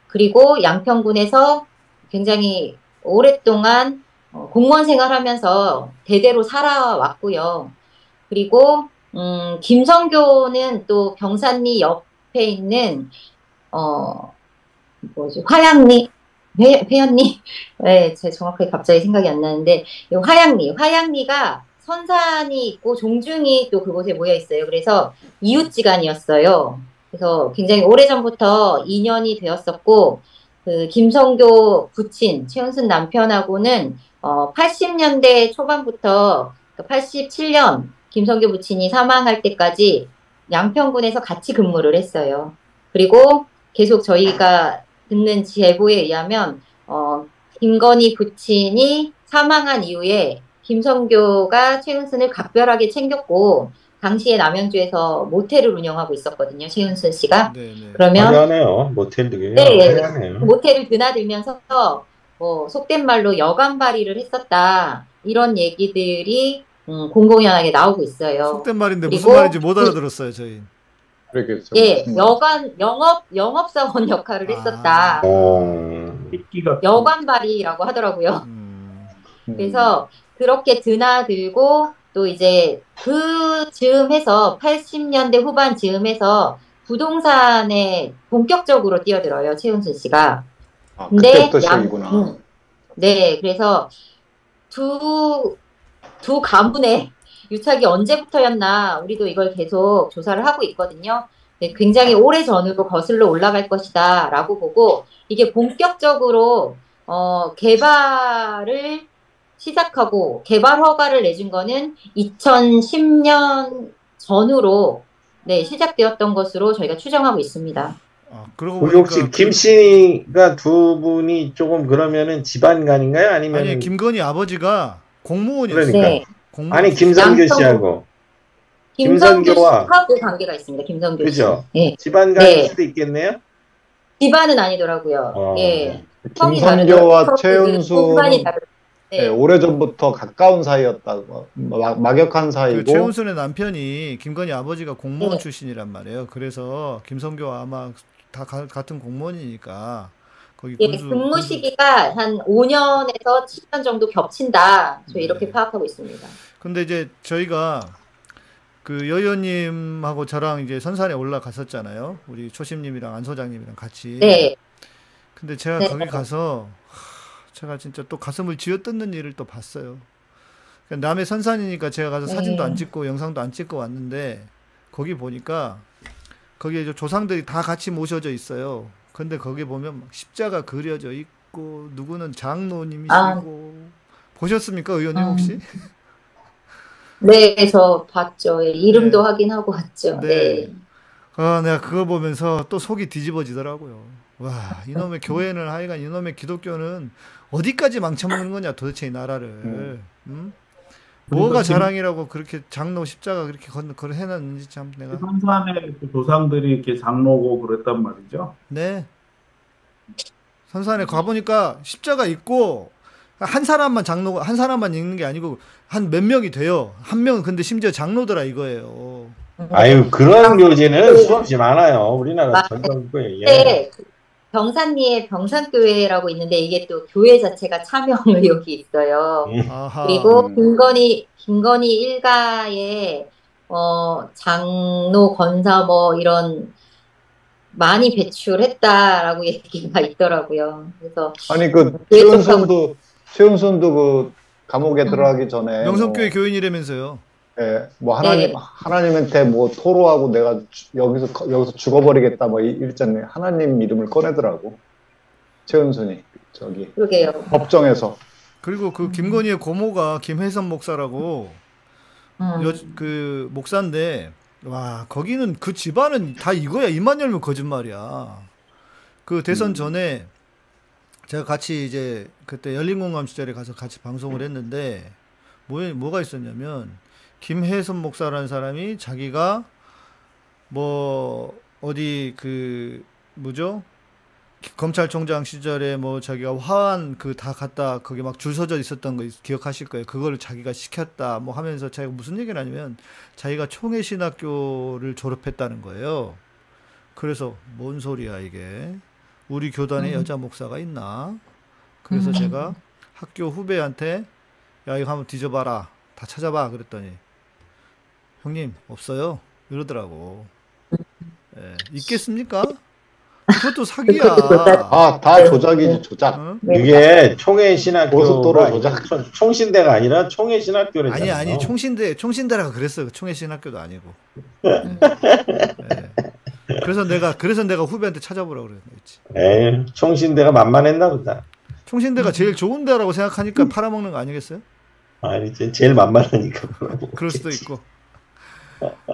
그리고 양평군에서 굉장히 오랫동안 공무원 생활하면서 대대로 살아왔고요. 그리고 김성교는 또 병산리 옆에 있는 화양리 회원리 네, 제가 정확하게 갑자기 생각이 안 나는데 화양리가 선산이 있고 종중이 또 그곳에 모여 있어요. 그래서 이웃지간이었어요. 그래서 굉장히 오래전부터 인연이 되었었고 김성교 부친 최은순 남편하고는 80년대 초반부터 87년 김성교 부친이 사망할 때까지 양평군에서 같이 근무를 했어요. 그리고 계속 저희가 듣는 제보에 의하면 김건희 부친이 사망한 이후에 김성교가 최은순을 각별하게 챙겼고 당시에 남양주에서 모텔을 운영하고 있었거든요. 최은순 씨가. 네네. 그러면 화려하네요. 모텔도요. 네, 화려하네요. 모텔을 드나들면서 속된 말로 여관발이를 했었다. 이런 얘기들이 공공연하게 나오고 있어요. 속된 말인데 무슨 그리고 말인지 못 알아들었어요, 저희. 그러겠죠. 예, 영업사원 역할을 했었다. 삐끼가 여관발이라고 하더라고요. 그래서 그렇게 드나들고 또 이제 그 즈음해서 80년대 후반 즈음해서 부동산에 본격적으로 뛰어들어요. 최은순 씨가. 근데 그때부터 시작이구나. 네, 그래서 두 가문의 유착이 언제부터였나 우리도 이걸 계속 조사를 하고 있거든요. 네, 굉장히 오래 전으로 거슬러 올라갈 것이다라고 보고 이게 본격적으로 개발을 시작하고 개발 허가를 내준 거는 2010년 전후로 네, 시작되었던 것으로 저희가 추정하고 있습니다. 그러고 우리 보니까 혹시 김 씨가 두 분이 조금 그러면은 집안간인가요? 아니면 아니 김건희 아버지가 공무원이었어요. 그러니까. 네. 공무원 아니 김성규 양평- 씨하고 김성규 김성규와- 씨하고 관계가 있습니다. 김성규 씨. 그죠? 예. 집안간일 네. 수도 있겠네요. 집안은 아니더라고요. 예. 성이 김성교와 다르죠. 최은수는 집안이 다르죠. 네, 네. 오래전부터 가까운 사이였다고 막역한 그 사이고 최은순의 남편이 김건희 아버지가 공무원 네. 출신이란 말이에요. 그래서 김성교와 아마 다 같은 공무원이니까 거기 예, 근무 시기가 한 5년에서 7년 정도 겹친다. 저희 이렇게 네. 파악하고 있습니다. 근데 이제 저희가 그 여 의원님하고 저랑 이제 선산에 올라갔었잖아요. 우리 초심님이랑 안 소장님이랑 같이. 네. 근데 제가 네. 거기 가서 제가 진짜 또 가슴을 쥐어뜯는 일을 또 봤어요. 그러니까 남의 선산이니까 제가 가서 사진도 네. 안 찍고 영상도 안 찍고 왔는데 거기 보니까 거기에 이제 조상들이 다 같이 모셔져 있어요. 근데 거기 보면 막 십자가 그려져 있고 누구는 장로님이시고 보셨습니까, 의원님 혹시? 네, 저 봤죠. 예, 이름도 네. 확인하고 왔죠. 네. 네. 내가 그거 보면서 또 속이 뒤집어지더라고요. 와, 이놈의 교회는 하여간 이놈의 기독교는 어디까지 망쳐먹는 거냐 도대체 이 나라를. 응? 뭐가 자랑이라고 그렇게 장로 십자가 그렇게 해놨는지 참 내가. 선산의 그 조상들이 이렇게 장로고 그랬단 말이죠. 네. 선산에 가보니까 십자가 있고 한 사람만 읽는 게 아니고 한 몇 명이 돼요. 한 명은 근데 심지어 장로더라 이거예요. 아유 그런 교제는 수없이 많아요. 우리나라 전통교회에. 네. 병산리에 병산교회라고 있는데 이게 또 교회 자체가 차명 의혹이 있어요. 아하. 그리고 김건희 일가의 장로 건사 뭐 이런 많이 배출했다라고 얘기가 있더라고요. 그래서 아니 그 교회 최은순도 그 감옥에 들어가기 전에 명성교회 교인이라면서요. 예, 뭐 네. 하나님한테 뭐 토로하고 내가 여기서 죽어버리겠다 뭐 이랬잖아요. 하나님 이름을 꺼내더라고. 최은순이 저기 그러게요. 법정에서. 그리고 그 김건희의 고모가 김혜선 목사라고 그 목사인데 와 거기는 그 집안은 다 이거야. 입만 열면 거짓말이야. 그 대선 전에 제가 같이 이제 그때 열린공감 시절에 가서 같이 방송을 했는데 뭐가 있었냐면 김혜선 목사라는 사람이 자기가 뭐 어디 그 뭐죠? 검찰총장 시절에 뭐 자기가 화환 그 다 갖다 거기 막 줄 서져 있었던 거 기억하실 거예요. 그거를 자기가 시켰다 뭐 하면서 자기가 무슨 얘기를 하냐면 자기가 총회신학교를 졸업했다는 거예요. 그래서 뭔 소리야 이게? 우리 교단에 여자 목사가 있나? 그래서 제가 학교 후배한테 야 이거 한번 뒤져봐라. 다 찾아봐 그랬더니 형님 없어요 이러더라고. 예, 있겠습니까? 그것도 사기야. 다 조작이지 조작. 어? 이게 총회 고속도로 신학교가 조작. 총신대가 아니라 총회 신학교래잖아요. 아니 총신대라고 그랬어. 총회신학교도 아니고. 그래서 내가 후배한테 찾아보라고 그랬지. 에이, 총신대가 만만했나 보다. 총신대가 제일 좋은 데라고 생각하니까 팔아먹는 거 아니겠어요? 아니 제일 만만하니까. 그럴 수도 있고.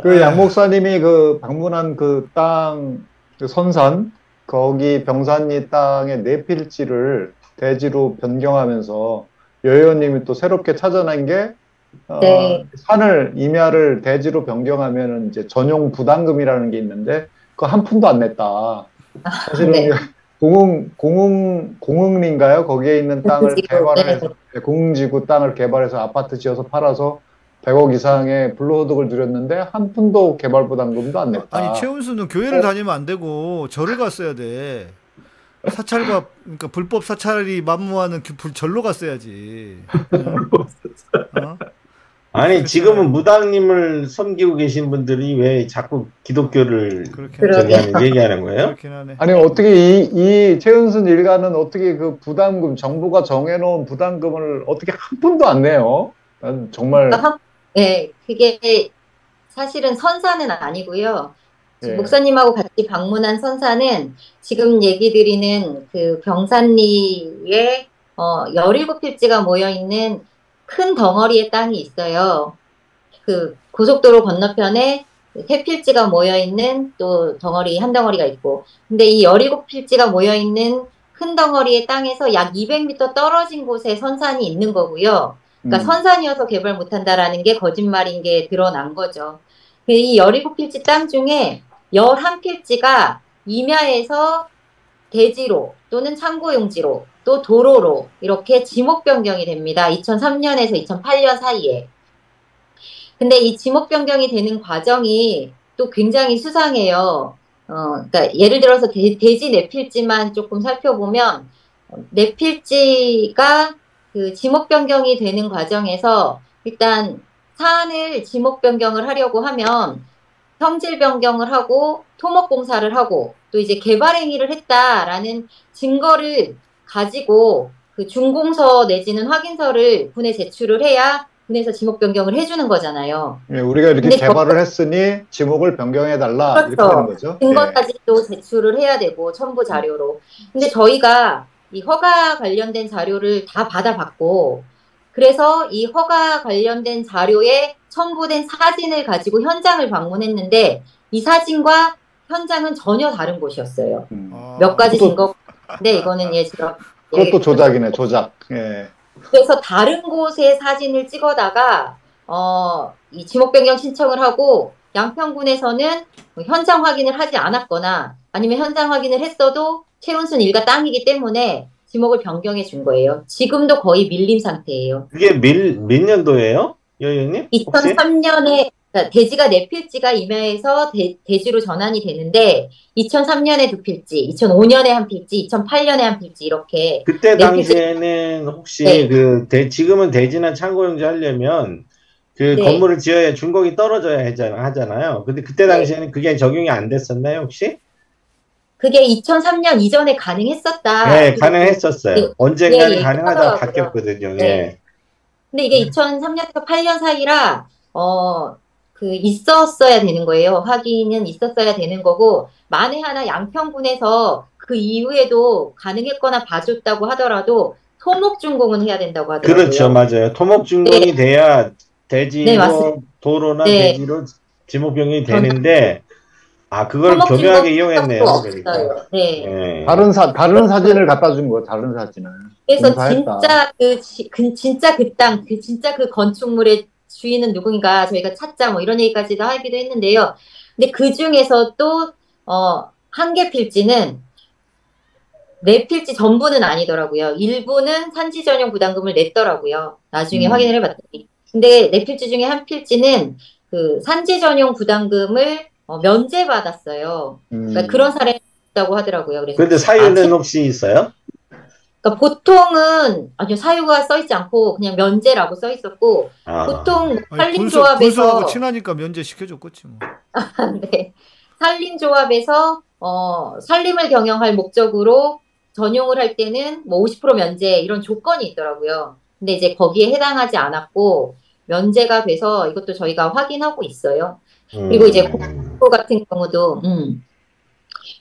그 양 목사님이 그 방문한 그 땅, 그 선산, 거기 병산리 땅의 네 필지를 대지로 변경하면서 여 의원님이 또 새롭게 찾아낸 게 네. 임야를 대지로 변경하면 이제 전용 부담금이라는 게 있는데 그거 한 푼도 안 냈다. 사실은 네. 공흥리인가요? 거기에 있는 땅을 공흥지구, 개발해서 공흥지구 땅을 개발해서 아파트 지어서 팔아서 100억 이상의 불로소득을 누렸는데 한 푼도 개발 부담금도 안 냈다. 아니 최은수는 교회를 다니면 안 되고 절을 갔어야 돼. 사찰과 그러니까 불법 사찰이 만무하는 절로 갔어야지. 어? 아니 지금은 무당님을 섬기고 계신 분들이 왜 자꾸 기독교를 그렇게 얘기하는 거예요? 그렇긴 하네. 아니 어떻게 이 최은순 일가는 어떻게 그 부담금 정부가 정해놓은 부담금을 어떻게 한 푼도 안 내요? 난 정말 네, 그게 사실은 선사는 아니고요. 예. 목사님하고 같이 방문한 선사는 지금 얘기 드리는 그 병산리에 17필지가 모여있는 큰 덩어리의 땅이 있어요. 그 고속도로 건너편에 세 필지가 모여있는 또 덩어리, 한 덩어리가 있고. 근데 이 17필지가 모여있는 큰 덩어리의 땅에서 약 200m 떨어진 곳에 선산이 있는 거고요. 그러니까 선산이어서 개발 못한다라는 게 거짓말인 게 드러난 거죠. 이 17필지 땅 중에 11필지가 임야에서 대지로 또는 창고용지로 또 도로로 이렇게 지목 변경이 됩니다. 2003년에서 2008년 사이에. 근데 이 지목 변경이 되는 과정이 또 굉장히 수상해요. 그러니까 예를 들어서 대지 네 필지만 조금 살펴보면 네 필지가 그 지목 변경이 되는 과정에서 일단 산을 지목 변경을 하려고 하면 성질 변경을 하고 토목 공사를 하고 또 이제 개발 행위를 했다라는 증거를 가지고 그 준공서 내지는 확인서를 군에 제출을 해야 군에서 지목 변경을 해주는 거잖아요. 예, 우리가 이렇게 근데 개발을 했으니 지목을 변경해달라 이렇게 그렇죠. 되는 거죠. 증거까지 또 제출을 해야 되고 첨부 자료로. 근데 저희가 이 허가 관련된 자료를 다 받아봤고 그래서 이 허가 관련된 자료에 첨부된 사진을 가지고 현장을 방문했는데 이 사진과 현장은 전혀 다른 곳이었어요. 몇 가지 그것도- 증거인데 이거는 제가 그것도 조작이네, 조작. 예. 그래서 다른 곳의 사진을 찍어다가 이 지목 변경 신청을 하고 양평군에서는 현장 확인을 하지 않았거나 아니면 현장 확인을 했어도 최은순 일가 땅이기 때문에 지목을 변경해 준 거예요. 지금도 거의 밀림 상태예요. 그게 몇 년도예요? 여유님? 혹시? 2003년에 대지가 네 필지가 임야에서 대지로 전환이 되는데 2003년에 두 필지, 2005년에 한 필지, 2008년에 한 필지 이렇게 그때 네 당시에는 혹시 네. 지금은 대지나 창고용지 하려면 그 네. 건물을 지어야 준공이 떨어져야 하잖아요. 근데 그때 당시에는 그게 적용이 안 됐었나요, 혹시? 그게 2003년 이전에 가능했었다. 네, 가능했었어요. 네. 언젠가는 예, 가능하다고 하더라고요. 바뀌었거든요. 네. 예. 근데 이게 2003년에서 8년 사이라 있었어야 되는 거예요. 확인은 있었어야 되는 거고 만에 하나 양평군에서 그 이후에도 가능했거나 봐줬다고 하더라도 토목준공은 해야 된다고 하더라고요. 그렇죠, 맞아요. 토목 준공이 돼야 대지로 네, 맞습니다. 도로나 네. 대지로 지목 변경이 되는데 그걸 토목준공 교묘하게 이용했네요. 없어요. 그러니까. 네. 예. 다른 사진을 갖다 준 거예요, 다른 사진을. 그래서 공사했다. 진짜 그 땅, 진짜 그 건축물의 주인은 누군가 저희가 찾자 뭐 이런 얘기까지도 하기도 했는데요. 근데 그 중에서 또 한 개 필지는 네 필지 전부는 아니더라고요. 일부는 산지 전용 부담금을 냈더라고요. 나중에 확인을 해봤더니. 근데 네 필지 중에 한 필지는 그 산지 전용 부담금을 면제받았어요. 그러니까 그런 사례가 있다고 하더라고요. 그래서 근데 사유는 혹시 있어요? 그러니까 보통은 아니요 사유가 써 있지 않고 그냥 면제라고 써 있었고 보통 산림조합에서 군수하고 친하니까 면제 시켜줬겠지 뭐. 네, 산림조합에서 산림을 경영할 목적으로 전용을 할 때는 뭐 50% 면제 이런 조건이 있더라고요. 근데 이제 거기에 해당하지 않았고 면제가 돼서 이것도 저희가 확인하고 있어요. 그리고 이제 공흥지구 같은 경우도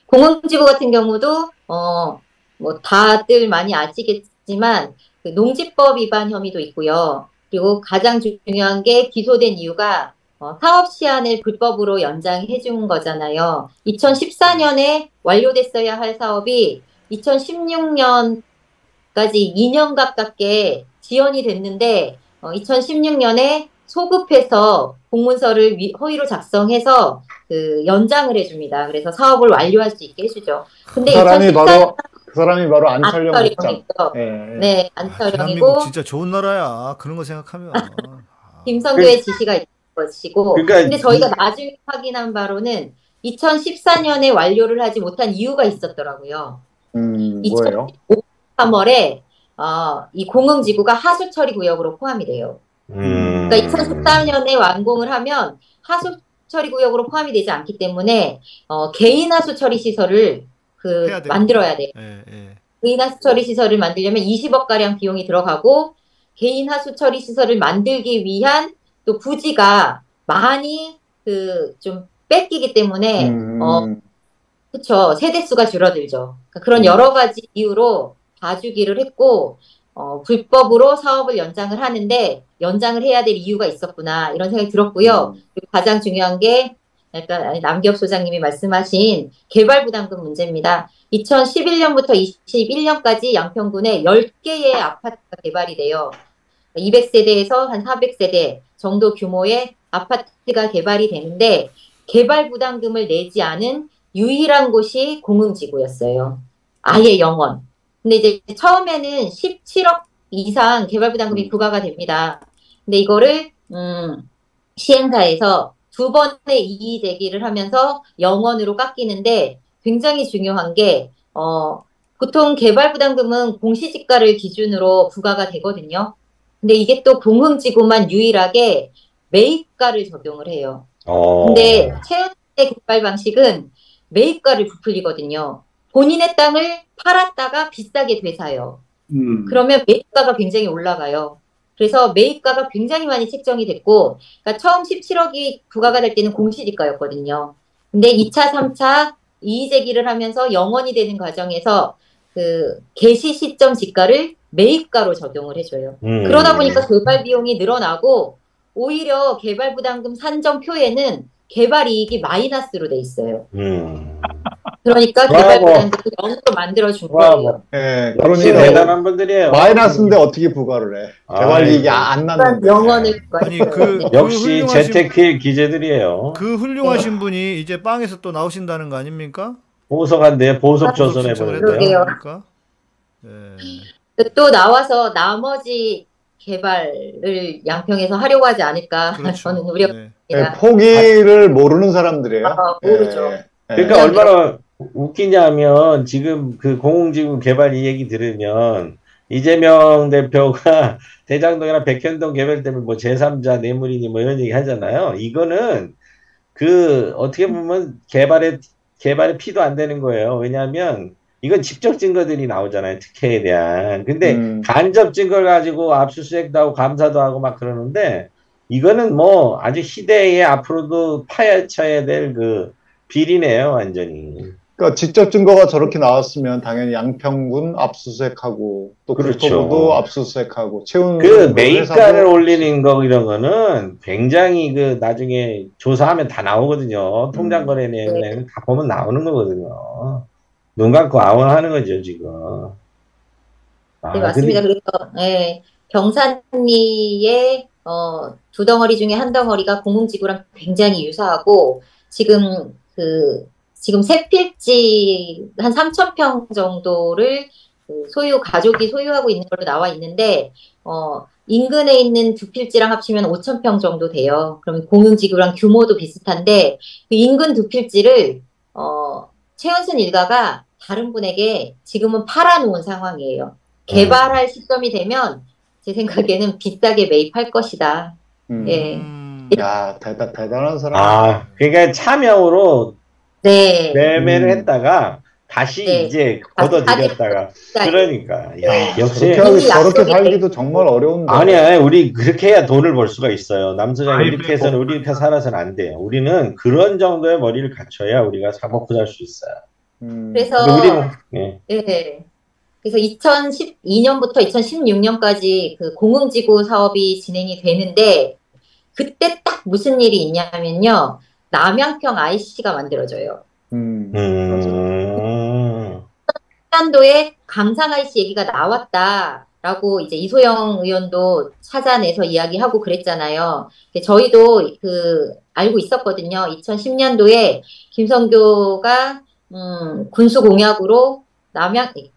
공흥지구 같은 경우도 뭐 다들 많이 아시겠지만 그 농지법 위반 혐의도 있고요. 그리고 가장 중요한 게 기소된 이유가 사업 시한을 불법으로 연장해 준 거잖아요. 2014년에 완료됐어야 할 사업이 2016년까지 2년 가깝게 지연이 됐는데 2016년에 소급해서 공문서를 허위로 작성해서 그 연장을 해줍니다. 그래서 사업을 완료할 수 있게 해주죠. 근데 그 사람이 바로 안철영 국장. 안철영이죠. 예. 네, 대한민국 안철영이고 진짜 좋은 나라야. 그런 거 생각하면. 김성교의 지시가 있는 것이고. 그러니까 근데 저희가 나중에 확인한 바로는 2014년에 완료를 하지 못한 이유가 있었더라고요. 뭐예요? 3월에 이 공흥지구가 하수처리 구역으로 포함이 돼요. 그러니까 2014년에 완공을 하면 하수처리 구역으로 포함이 되지 않기 때문에 개인 하수처리 시설을 만들어야 돼요. 예. 개인 하수처리 시설을 만들려면 20억 가량 비용이 들어가고 개인 하수처리 시설을 만들기 위한 또 부지가 많이 좀 뺏기기 때문에 그쵸. 세대수가 줄어들죠. 그러니까 그런 여러 가지 이유로 봐주기를 했고, 불법으로 사업을 연장을 하는데, 연장을 해야 될 이유가 있었구나, 이런 생각이 들었고요. 그리고 가장 중요한 게, 약간 남기업 소장님이 말씀하신 개발부담금 문제입니다. 2011년부터 21년까지 양평군에 10개의 아파트가 개발이 돼요. 200세대에서 한 400세대 정도 규모의 아파트가 개발이 되는데, 개발부담금을 내지 않은 유일한 곳이 공흥지구였어요. 아예 영원. 근데 이제 처음에는 17억 이상 개발부담금이 부과가 됩니다. 근데 이거를 시행사에서 두 번의 이의 제기를 하면서 영원으로 깎이는데 굉장히 중요한 게 보통 개발부담금은 공시지가를 기준으로 부과가 되거든요. 근데 이게 또 공흥지구만 유일하게 매입가를 적용을 해요. 근데 최은의 개발 방식은 매입가를 부풀리거든요. 본인의 땅을 팔았다가 비싸게 되사요. 그러면 매입가가 굉장히 올라가요. 그래서 매입가가 굉장히 많이 책정이 됐고, 그러니까 처음 17억이 부과가 될 때는 공시지가였거든요. 근데 2차, 3차 이의제기를 하면서 영원이 되는 과정에서 그 개시 시점 지가를 매입가로 적용을 해줘요. 그러다 보니까 개발 비용이 늘어나고 오히려 개발부담금 산정표에는 개발이익이 마이너스로 돼 있어요. 그러니까 개발부담금을 0으로 만들어준 거예요. 예, 역시 그러니까 대단한 분들이에요. 마이너스인데 어떻게 부과를 해? 개발이익이 안 났는데. 영원을 아니 그 역시 훌륭하신- 재테크의 기재들이에요. 그 훌륭하신 분이 이제 빵에서 또 나오신다는 거 아닙니까? 보석한데 보석 신청을 조선해버렸대요. 그러게요. 그러니까. 또 나와서 나머지 개발을 양평에서 하려고 하지 않을까 그렇죠. 저는 우려가 네. 예, 됩니다. 포기를 모르는 사람들이에요. 모르죠. 예, 예. 그러니까 얼마나 웃기냐면 지금 그 공흥지구 개발 이 얘기 들으면 이재명 대표가 대장동이나 백현동 개발 때문에 뭐 제3자 뇌물이니 뭐 이런 얘기 하잖아요. 이거는 그 어떻게 보면 개발에 피도 안 되는 거예요. 왜냐하면 이건 직접 증거들이 나오잖아요. 특혜에 대한. 근데 간접 증거를 가지고 압수수색도 하고 감사도 하고 막 그러는데 이거는 뭐 아주 시대에 앞으로도 파헤쳐야 될 그 비리네요. 완전히. 그러니까 직접 증거가 저렇게 나왔으면 당연히 양평군 압수수색하고 또 그렇죠. 국토부도 압수수색하고 채운 그 매입가를 올리는 거 이런 거는 굉장히 그 나중에 조사하면 다 나오거든요. 통장 거래 내용 다 보면 나오는 거거든요. 눈 감고 아웅하는 거죠 지금. 네, 맞습니다. 그래서 경산리의 두 덩어리 중에 한 덩어리가 공흥지구랑 굉장히 유사하고 지금 세 필지 한 3,000평 정도를 가족이 소유하고 있는 걸로 나와 있는데 인근에 있는 두 필지랑 합치면 5,000평 정도 돼요. 그러면 공흥지구랑 규모도 비슷한데 그 인근 두 필지를 최은순 일가가 다른 분에게 지금은 팔아놓은 상황이에요. 개발할 시점이 되면 제 생각에는 비싸게 매입할 것이다. 예. 야, 대단한 사람. 그러니까 참여로 네. 매매를 했다가 다시 네. 이제 걷어들였다가 그러니까 야, 역시 저렇게 살기도 정말 어려운데. 아니야 우리 그렇게 해야 돈을 벌 수가 있어요. 남서장이 이렇게 해서는 우리 이렇게 살아서는 안 돼요. 우리는 그런 정도의 머리를 갖춰야 우리가 사 먹고 살 수 있어요. 그래서 우리는 그래서 2012년부터 2016년까지 그 공흥지구 사업이 진행이 되는데 그때 딱 무슨 일이 있냐면요. 남양평 IC가 만들어져요. 한도에 강상 IC 얘기가 나왔다라고 이제 이소영 의원도 찾아내서 이야기하고 그랬잖아요. 저희도 알고 있었거든요. 2010년도에 김성교가 군수 공약으로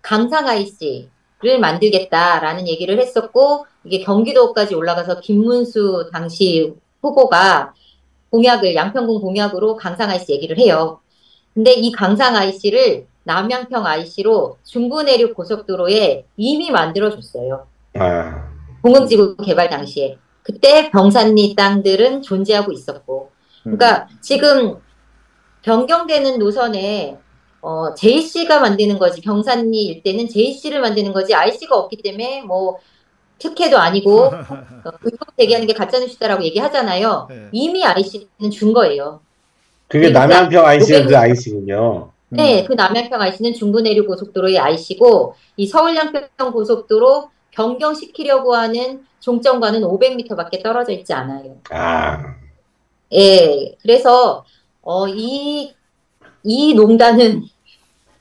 강상 IC를 만들겠다라는 얘기를 했었고 이게 경기도까지 올라가서 김문수 당시 후보가 양평군 공약으로 강상 IC 얘기를 해요. 근데 이 강상 IC를 남양평 IC로 중부내륙 고속도로에 이미 만들어줬어요. 공흥지구 개발 당시에. 그때 병산리 땅들은 존재하고 있었고. 그러니까 지금 변경되는 노선에 JC가 만드는 거지. 병산리 일대는 JC를 만드는 거지. IC가 없기 때문에 뭐 특혜도 아니고 의혹 제기하는 게 가짜뉴스다라고 얘기하잖아요. 네. 이미 IC는 준 거예요. 그게 그리고 남양평 IC가 그 그 IC군요. 네, 그 남양평 IC는 중부내륙 고속도로의 IC고 이 서울 양평 고속도로 변경시키려고 하는 종점과는 500m밖에 떨어져 있지 않아요. 아, 예, 그래서 이 농단은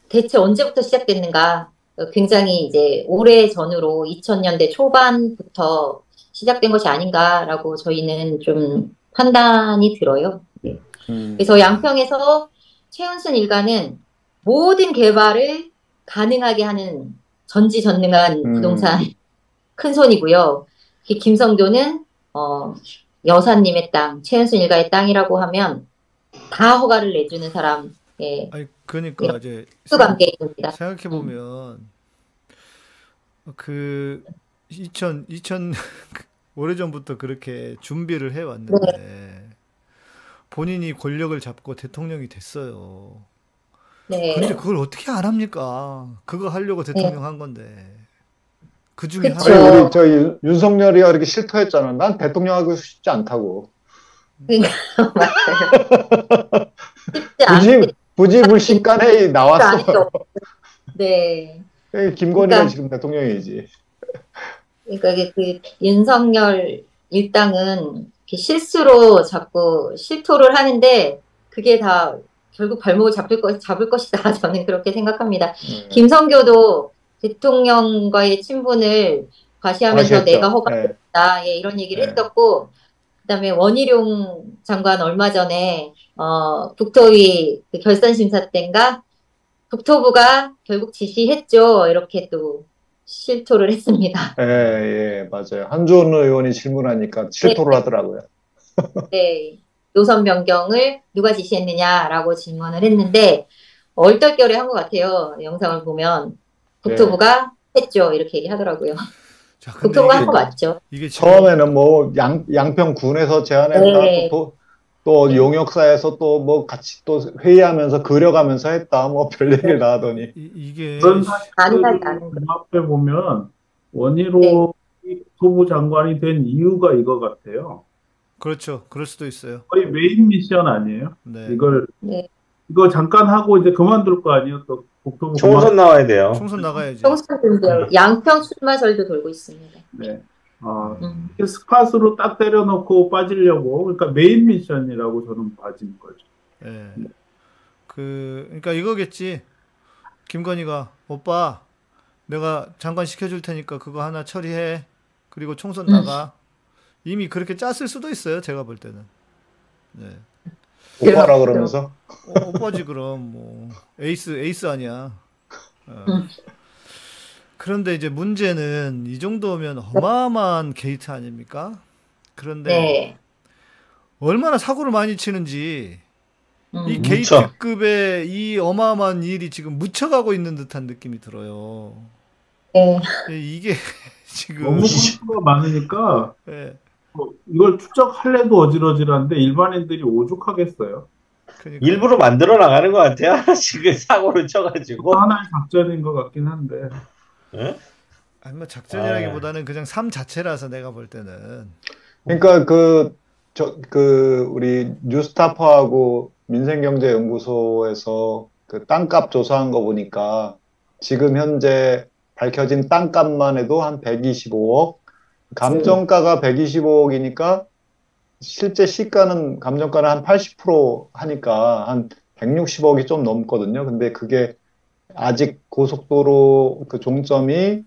대체 언제부터 시작됐는가? 굉장히 이제 오래 전으로 2000년대 초반부터 시작된 것이 아닌가라고 저희는 좀 판단이 들어요. 예. 그래서 양평에서 최은순 일가는 모든 개발을 가능하게 하는 전지전능한 부동산 큰 손이고요. 김성교는 여사님의 땅, 최은순 일가의 땅이라고 하면 다 허가를 내주는 사람. 예, 아니 그러니까 이제 관계입니다. 생각해 보면 그 2000 오래전부터 그렇게 준비를 해 왔는데 본인이 권력을 잡고 대통령이 됐어요. 네. 근데 그걸 어떻게 안 합니까? 그거 하려고 대통령 한 건데. 그 중에 그쵸. 아니, 하나. 우리 저 윤석열이가 이렇게 싫어했잖아. 난 대통령 하고 싶지 않다고. 맞아요. 쉽지 않게 부지불식간에 나왔어. 아니죠. 네. 김건희가 그러니까- 지금 대통령이지. 그러니까 이게 그 윤석열 일당은 이렇게 실수로 자꾸 실토를 하는데 그게 다 결국 발목을 잡을 것이다. 저는 그렇게 생각합니다. 김성교도 대통령과의 친분을 과시하면서 과시했죠. 내가 허가했다. 네. 예, 이런 얘기를 네. 했었고, 그다음에 원희룡 장관 얼마 전에 국토위 그 결산심사 때인가 국토부가 결국 지시했죠. 이렇게 또 실토를 했습니다. 예, 예, 맞아요. 한주원 의원이 질문하니까 실토를 하더라고요. 네, 노선 변경을 누가 지시했느냐라고 질문을 했는데 얼떨결에 한 것 같아요. 영상을 보면 국토부가 했죠. 이렇게 얘기하더라고요. 자, 근데 국토부가 한 거 맞죠. 이게 지금 처음에는 뭐 양평군에서 제안했다. 네. 또 용역사에서 또 뭐 같이 또 회의하면서 그려가면서 했다. 뭐 별 얘기를 다 하더니. 이게 그런 아는 사실을 종합해 보면 원희룡 네. 국토부 장관이 된 이유가 이거 같아요. 그렇죠. 그럴 수도 있어요. 거의 메인 미션 아니에요? 네. 네. 이거 잠깐 하고 이제 그만둘 거 아니에요? 또 국토부 총선 나와야 돼요. 총선 나가야지. 총선 준비하고 양평 출마설도 돌고 있습니다. 네. 음. 스팟으로 딱 때려놓고 빠지려고 그러니까 메인 미션이라고 저는 봐지는 거죠. 예. 그러니까 이거겠지. 김건희가 오빠 내가 장관 시켜줄 테니까 그거 하나 처리해. 그리고 총선 나가. 이미 그렇게 짰을 수도 있어요. 제가 볼 때는. 네. 오빠라 그러면서. 오빠지 그럼 뭐 에이스 아니야. 그런데 이제 문제는 이 정도면 어마어마한 게이트 아닙니까? 그런데 네. 얼마나 사고를 많이 치는지 이 음. 게이트급의 이 어마어마한 일이 지금 묻혀가고 있는 듯한 느낌이 들어요. 네. 이게 지금 너무 건수가 많으니까 예, 이걸 추적할래도 어질어질한데 일반인들이 오죽하겠어요. 그러니까 일부러 만들어 나가는 것 같아요. 지금 사고를 쳐가지고. 하나의 작전인 것 같긴 한데. 예? 아니 뭐 작전이라기보다는 그냥 삶 자체라서 내가 볼 때는 그러니까 우리 뉴스타파하고 민생경제연구소에서 그 땅값 조사한 거 보니까 지금 현재 밝혀진 땅값만 해도 한 125억, 감정가가 125억이니까 실제 시가는 감정가는 한 80% 하니까 한 160억이 좀 넘거든요. 근데 그게 아직 고속도로 그 종점이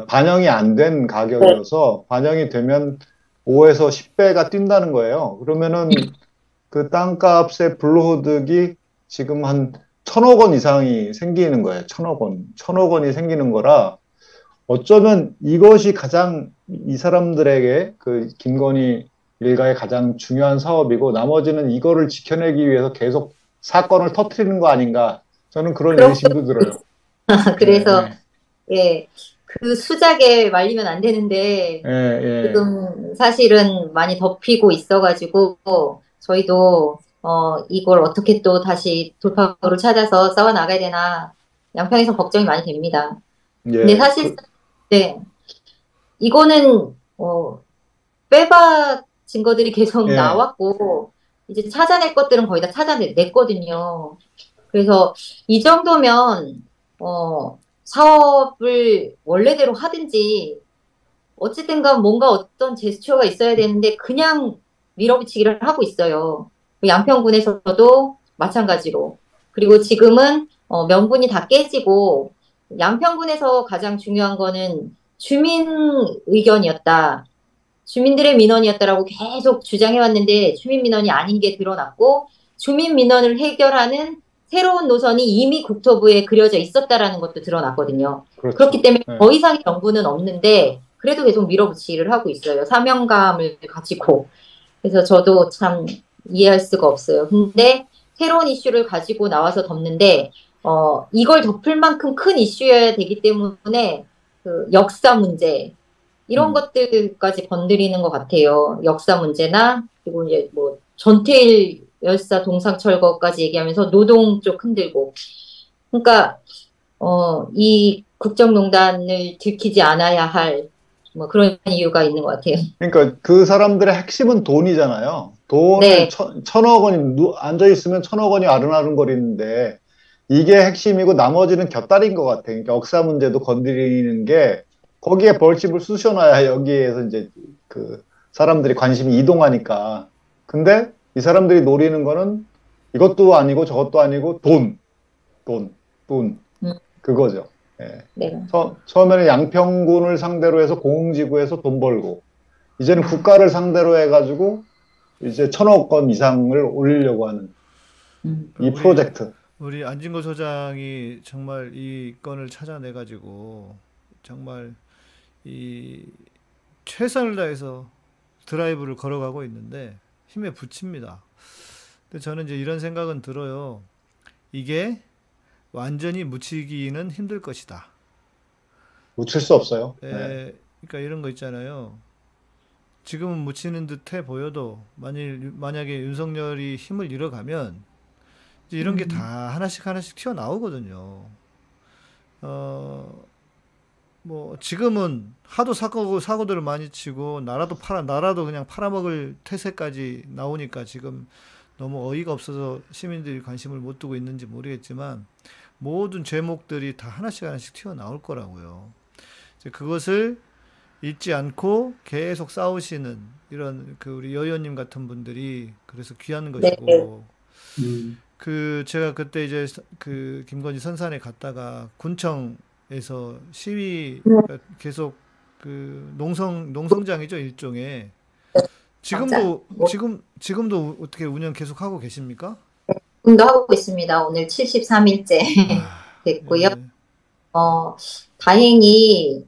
반영이 안 된 가격이어서 반영이 되면 5에서 10배가 뛴다는 거예요. 그러면은 그 땅값의 불로소득이 지금 한 1,000억 원 이상이 생기는 거예요. 1,000억 원. 1,000억 원이 생기는 거라 어쩌면 이것이 가장 이 사람들에게 그 김건희 일가의 가장 중요한 사업이고 나머지는 이거를 지켜내기 위해서 계속 사건을 터뜨리는 거 아닌가. 저는 그런 의심도 들어요. 그래서 네. 예, 그 수작에 말리면 안 되는데 예. 지금 사실은 많이 덮이고 있어가지고 저희도 이걸 어떻게 또 다시 돌파구를 찾아서 싸워 나가야 되나 양평에서 걱정이 많이 됩니다. 예. 근데 사실 네, 이거는 빼박 증거들이 계속 예. 나왔고 이제 찾아낼 것들은 거의 다 찾아냈거든요. 그래서 이 정도면 사업을 원래대로 하든지 어쨌든간 뭔가 어떤 제스처가 있어야 되는데 그냥 밀어붙이기를 하고 있어요. 양평군에서도 마찬가지로. 그리고 지금은 명분이 다 깨지고 양평군에서 가장 중요한 거는 주민 의견이었다. 주민들의 민원이었다라고 계속 주장해왔는데 주민 민원이 아닌 게 드러났고 주민 민원을 해결하는 새로운 노선이 이미 국토부에 그려져 있었다라는 것도 드러났거든요. 그렇죠. 그렇기 때문에 네. 더 이상의 정보는 없는데 그래도 계속 밀어붙이기를 하고 있어요. 사명감을 가지고. 그래서 저도 참 이해할 수가 없어요. 근데 새로운 이슈를 가지고 나와서 덮는데 이걸 덮을 만큼 큰 이슈여야 되기 때문에 그 역사 문제 이런 것들까지 건드리는 것 같아요. 역사 문제나 그리고 이제 뭐 전태일 열사 동상철거까지 얘기하면서 노동 쪽 흔들고 그러니까 이 국정농단을 들키지 않아야 할 뭐 그런 이유가 있는 것 같아요. 그러니까 그 사람들의 핵심은 돈이잖아요. 돈을 네. 천억 원이 앉아있으면 천억 원이 아른아른거리는데 이게 핵심이고 나머지는 곁다리인 것 같아요. 그러니까 역사 문제도 건드리는 게 거기에 벌집을 쑤셔놔야 여기에서 이제 그 사람들이 관심이 이동하니까. 근데 이 사람들이 노리는 거는 이것도 아니고 저것도 아니고 돈. 그거죠. 예. 네. 처음에는 양평군을 상대로 해서 공흥지구에서 돈 벌고 이제는 국가를 상대로 해가지고 이제 천억 건 이상을 올리려고 하는 이 프로젝트. 우리 안진걸 소장이 정말 이 건을 찾아내가지고 정말 이 최선을 다해서 드라이브를 걸어가고 있는데 힘에 부칩니다. 근데 저는 이제 이런 생각은 들어요. 이게 완전히 묻히기는 힘들 것이다. 묻힐 수 없어요. 네. 그러니까 이런 거 있잖아요. 지금은 묻히는 듯해 보여도 만약에 윤석열이 힘을 잃어가면 이제 이런 게 다 하나씩 튀어나오거든요. 뭐 지금은 하도 사고들을 많이 치고 나라도 그냥 팔아먹을 태세까지 나오니까 지금 너무 어이가 없어서 시민들이 관심을 못 두고 있는지 모르겠지만 모든 죄목들이 다 하나씩 튀어나올 거라고요. 이제 그것을 잊지 않고 계속 싸우시는 이런 그 우리 여 의원님 같은 분들이 그래서 귀한 것이고 그 제가 그때 이제 그 김건희 선산에 갔다가 군청에서 시위 그러니까 계속 그 농성장이죠 일종의 지금도 어떻게 운영 계속 하고 계십니까? 지금도 하고 있습니다. 오늘 73일째 됐고요. 네. 다행히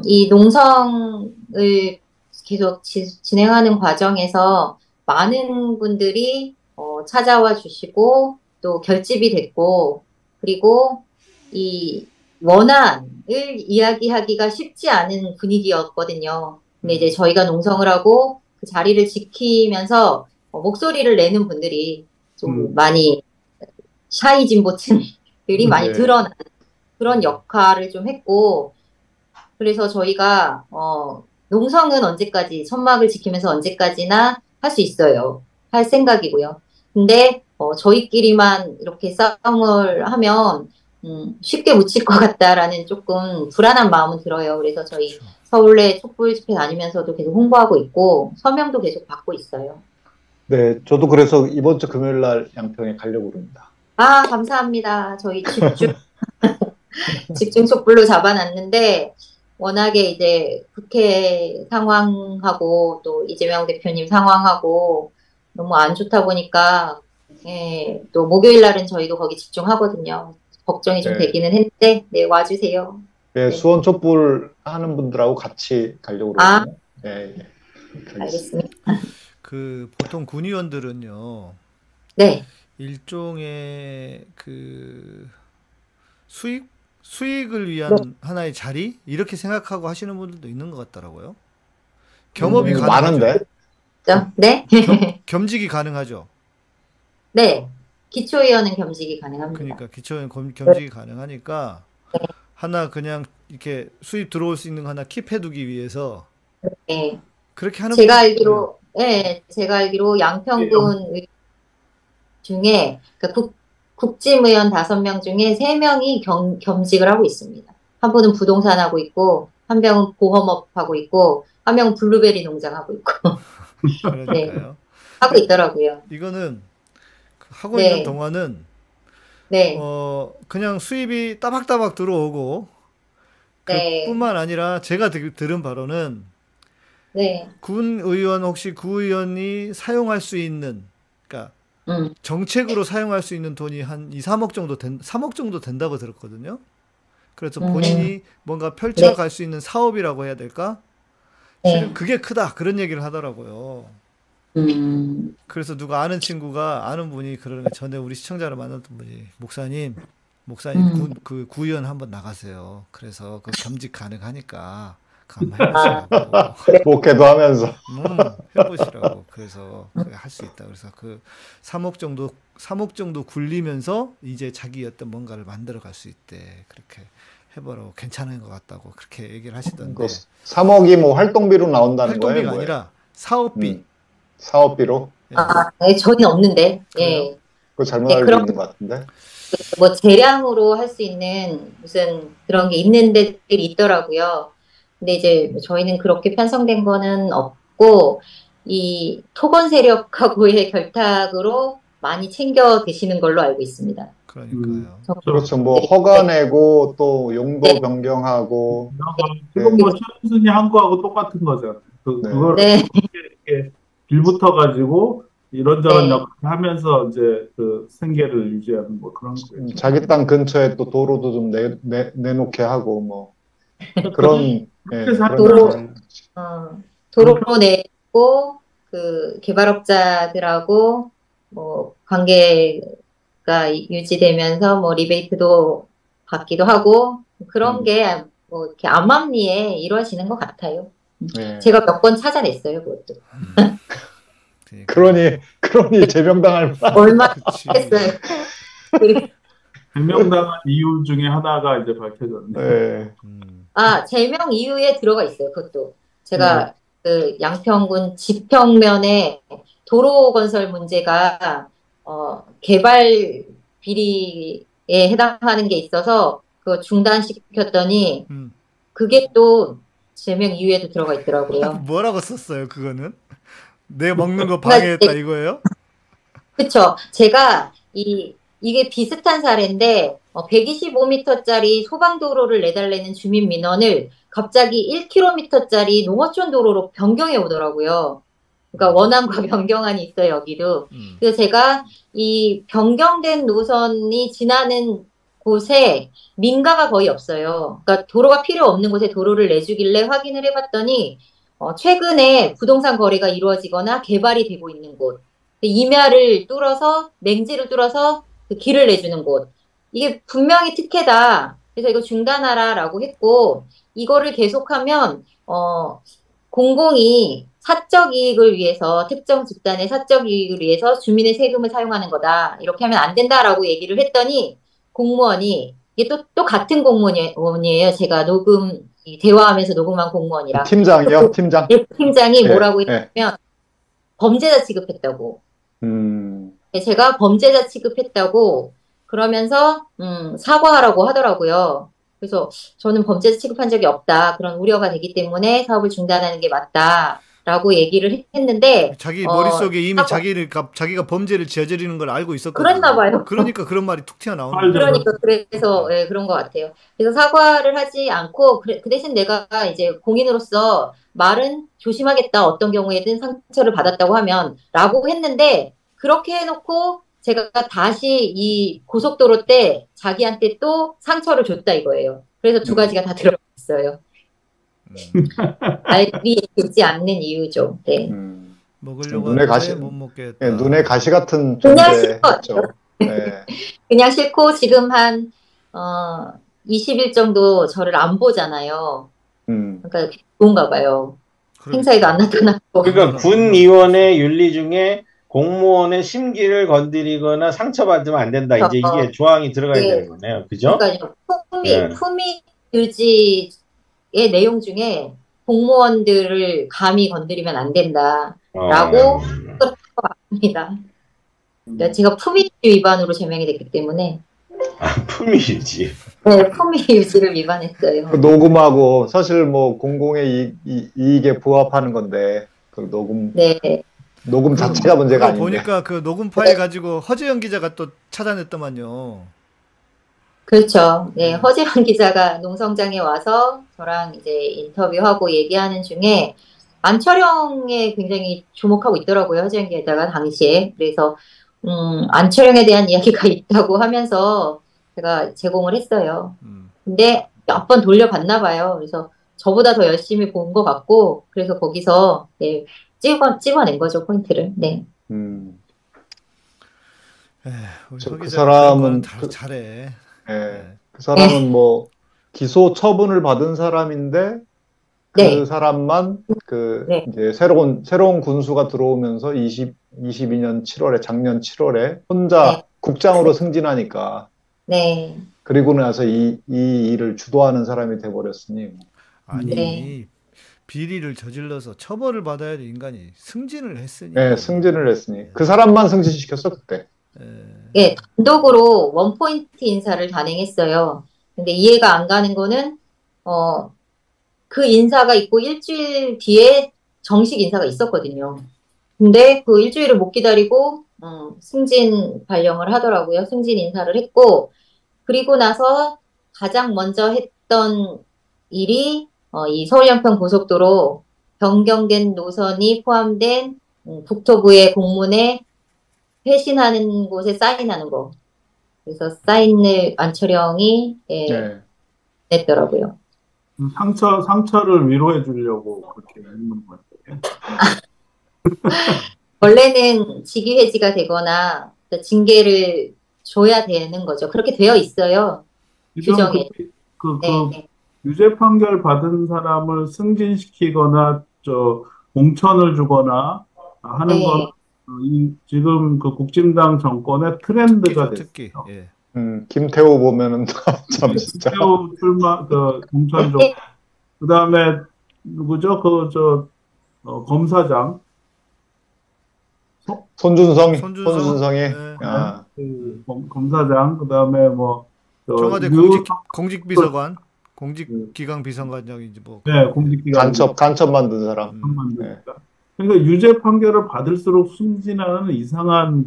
이 농성을 계속 진행하는 과정에서 많은 분들이 찾아와 주시고 또 결집이 됐고 그리고 이 원안을 이야기하기가 쉽지 않은 분위기였거든요. 근데 이제 저희가 농성을 하고 그 자리를 지키면서 목소리를 내는 분들이 좀 많이 샤이 진보층들이 많이 드러나는 그런 역할을 좀 했고 그래서 저희가 농성은 언제까지 천막을 지키면서 언제까지나 할 수 있어요. 할 생각이고요. 근데 저희끼리만 이렇게 싸움을 하면 쉽게 묻힐 것 같다라는 조금 불안한 마음은 들어요. 그래서 저희 서울내 촛불 집회 다니면서도 계속 홍보하고 있고 서명도 계속 받고 있어요. 네, 저도 그래서 이번 주 금요일 날 양평에 가려고 합니다. 아, 감사합니다. 저희 집중 촛불로 잡아놨는데 워낙에 이제 국회 상황하고 또 이재명 대표님 상황하고 너무 안 좋다 보니까 예, 또 목요일 날은 저희도 거기 집중하거든요. 걱정이 좀 되기는 했는데 네, 와주세요. 네, 수원 촛불 하는 분들하고 같이 가려고 그러거든요. 네, 알겠습니다. 그 보통 군의원들은요. 네. 일종의 그 수익을 위한 하나의 자리 이렇게 생각하고 하시는 분들도 있는 것 같더라고요. 겸업이 가능하죠. 많은데. 네. 겸직이 가능하죠. 네. 기초의원은 겸직이 가능합니다. 그러니까 기초의원 겸직이 가능하니까 하나 그냥 이렇게 수입 들어올 수 있는 거 하나 킵해두기 위해서 네. 그렇게 하는 제가 분이 알기로, 예, 제가 알기로 양평군 의원 중에 그 국짐의원 5명 중에 3명이 겸직을 하고 있습니다. 한 분은 부동산 하고 있고, 한 명은 보험업 하고 있고, 한 명은 블루베리 농장 하고 있고, 그러니까요. 하고 있더라고요. 이거는 하고 네. 있는 동안은 네, 그냥 수입이 따박따박 들어오고 네, 그뿐만 아니라 제가 들은 바로는 네, 군 의원 혹시 구의원이 사용할 수 있는 그러니까 정책으로 사용할 수 있는 돈이 한 2, 3억 정도 3억 정도 된다고 들었거든요. 그래서 본인이 뭔가 펼쳐갈 수 있는 사업이라고 해야 될까? 실은 네. 그게 크다 그런 얘기를 하더라고요. 그래서 누가 아는 친구가 아는 분이 그러는 거 전에 우리 시청자를 만났던 분이 목사님 그 구의원 한번 나가세요. 그래서 그 겸직 가능하니까 그거 한번 해보시라고. 목회도 하면서. 해보시라고. 그래서 할 수 있다. 그래서 그 3억 정도 굴리면서 이제 자기 어떤 뭔가를 만들어 갈 수 있대. 그렇게 해보라고 괜찮은 것 같다고 그렇게 얘기를 하시던데. 그 3억이 뭐 활동비로 나온다는 거예요? 활동비가 뭐예요? 아니라 사업비. 사업비로? 예. 네, 저는 없는데, 그래요? 예. 그거 잘못 네, 알고 그럼- 있는 것 같은데. 뭐 재량으로 할 수 있는 무슨 그런 게 있는 데들이 있더라고요. 근데 이제 저희는 그렇게 편성된 거는 없고, 이 토건 세력하고의 결탁으로 많이 챙겨 드시는 걸로 알고 있습니다. 그러니까요. 그렇죠. 뭐 허가 내고 또 용도 네. 변경하고. 지금 뭐 최순순이 한 거하고 똑같은 거잖아요. 네. 그걸 네, 이렇게 빌붙어 가지고 이런저런 네. 역할을 하면서 이제 그 생계를 유지하는 뭐 그런 거예요. 자기 땅 근처에 또 도로도 좀 내놓게 하고 뭐 그런 그렇게 사는 도로- 거예요. 도로 내고 그 개발업자들하고 뭐 관계가 유지되면서 뭐 리베이트도 받기도 하고 그런 게 뭐 이렇게 암암리에 이루어지는 것 같아요. 네. 제가 몇 번 찾아냈어요, 그것도. 그러니까. 그러니 제명당할 만. 얼마 그치. 했어요. 그리고 제명당한 이유 중에 하나가 이제 밝혀졌네. 네. 제명 이유에 들어가 있어요, 그것도. 제가 그 양평군 지평면에 도로 건설 문제가 개발 비리에 해당하는 게 있어서 그거 중단시켰더니 그게 또 제명 이유에도 들어가 있더라고요. 뭐라고 썼어요, 그거는? 내 먹는 거 방해했다 이거예요? 그쵸. 제가 이게 비슷한 사례인데 125m짜리 소방도로를 내달라는 주민 민원을 갑자기 1km짜리 농어촌 도로로 변경해 오더라고요. 그러니까 원안과 변경안이 있어요, 여기도. 그래서 제가 이 변경된 노선이 지나는 곳에 민가가 거의 없어요. 그러니까 도로가 필요 없는 곳에 도로를 내주길래 확인을 해봤더니 최근에 부동산 거래가 이루어지거나 개발이 되고 있는 곳, 임야를 뚫어서 맹지를 뚫어서 그 길을 내주는 곳, 이게 분명히 특혜다. 그래서 이거 중단하라라고 했고 이거를 계속하면 공공이 사적 이익을 위해서 특정 집단의 사적 이익을 위해서 주민의 세금을 사용하는 거다. 이렇게 하면 안 된다라고 얘기를 했더니 공무원이 이게 또 같은 공무원이에요. 제가 대화하면서 녹음한 공무원이랑 팀장이요? 팀장? 팀장이 네, 뭐라고 네. 했냐면 범죄자 취급했다고. 음. 제가 범죄자 취급했다고 그러면서 사과하라고 하더라고요. 그래서 저는 범죄자 취급한 적이 없다. 그런 우려가 되기 때문에 사업을 중단하는 게 맞다라고 얘기를 했는데 자기 머릿속에 이미 자기가 범죄를 저지르는 걸 알고 있었거든요. 그랬나 봐요. 그러니까 그런 말이 툭 튀어나오는 거예요. 그러니까 그래서 예, 그런 것 같아요. 그래서 사과를 하지 않고 그 대신 내가 이제 공인으로서 말은 조심하겠다. 어떤 경우에든 상처를 받았다고 하면 라고 했는데 그렇게 해놓고 제가 다시 이 고속도로 때 자기한테 또 상처를 줬다 이거예요. 그래서 두 가지가 다 들어있어요. 알이 되지 않는 이유죠. 네. 먹으려고 눈에 하는데 가시- 못 먹겠다. 네, 눈에 가시 같은 그냥 존재였죠. 네. 그냥 싫고 지금 한 20일 정도 저를 안 보잖아요. 그러니까 좋은가 봐요. 행사에도 안 나타나고. 그러니까 군의원의 윤리 중에 공무원의 심기를 건드리거나 상처받으면 안 된다. 이제 이게 조항이 들어가야 네. 되는 거네요. 그죠? 그러니까요. 네. 품위 유지의 내용 중에 공무원들을 감히 건드리면 안 된다라고 합니다. 그러니까 제가 품위 위반으로 제명이 됐기 때문에 품위 유지. 네, 품위 유지를 위반했어요. 그 녹음하고 사실 뭐 공공의 이익에 부합하는 건데 그 네, 녹음 자체가 문제가 그거 아닌데. 보니까 그 녹음 파일 가지고 허재영 기자가 또 찾아냈더만요. 그렇죠. 네, 허재환 기자가 농성장에 와서 저랑 이제 인터뷰하고 얘기하는 중에 안철영에 굉장히 주목하고 있더라고요. 허재환 기자가 당시에. 그래서 안철영에 대한 이야기가 있다고 하면서 제가 제공을 했어요. 근데 몇 번 돌려봤나 봐요. 그래서 저보다 더 열심히 본 것 같고, 그래서 거기서 네, 찍어낸 거죠, 포인트를. 네. 우리 그 허 기자 사람은 잘해. 예, 그 사람은 뭐 기소 처분을 받은 사람인데 그 네. 사람만 그 네. 이제 새로운 군수가 들어오면서 22년 7월에 작년 7월에 혼자 네. 국장으로 승진하니까 네. 그리고 나서 이 일을 주도하는 사람이 돼버렸으니 아니 네. 비리를 저질러서 처벌을 받아야 될 인간이 승진을 했으니. 네, 승진을 했으니 그 사람만 승진시켰어 그때. 예, 단독으로 원포인트 인사를 단행했어요. 근데 이해가 안 가는 거는, 그 인사가 있고 일주일 뒤에 정식 인사가 있었거든요. 근데 그 일주일을 못 기다리고, 승진 발령을 하더라고요. 승진 인사를 했고, 그리고 나서 가장 먼저 했던 일이, 이 서울양평 고속도로 변경된 노선이 포함된 국토부의 공문에 회신하는 곳에 사인하는 거. 그래서 사인을 안철영이 네. 냈더라고요. 상처를 위로해 주려고 그렇게 했는 거예요. 원래는 직위해지가 되거나 징계를 줘야 되는 거죠. 그렇게 되어 있어요. 지금 규정에. 네. 유죄 판결 받은 사람을 승진시키거나 공천을 주거나 하는 네. 건 지금 그 국진당 정권의 트렌드가 됐어요. 특기. 예. 김태호 보면은 참 진짜. 김태호 출마 공천 줘. 그다음에 누구죠? 검사장 손준성이. 네. 아. 검사장 그다음에 뭐 청와대 공직비서관, 공직기강 비서관장인지 뭐. 네, 공직기강 간첩 만든 사람. 네. 그러니까 유죄 판결을 받을수록 승진하는 이상한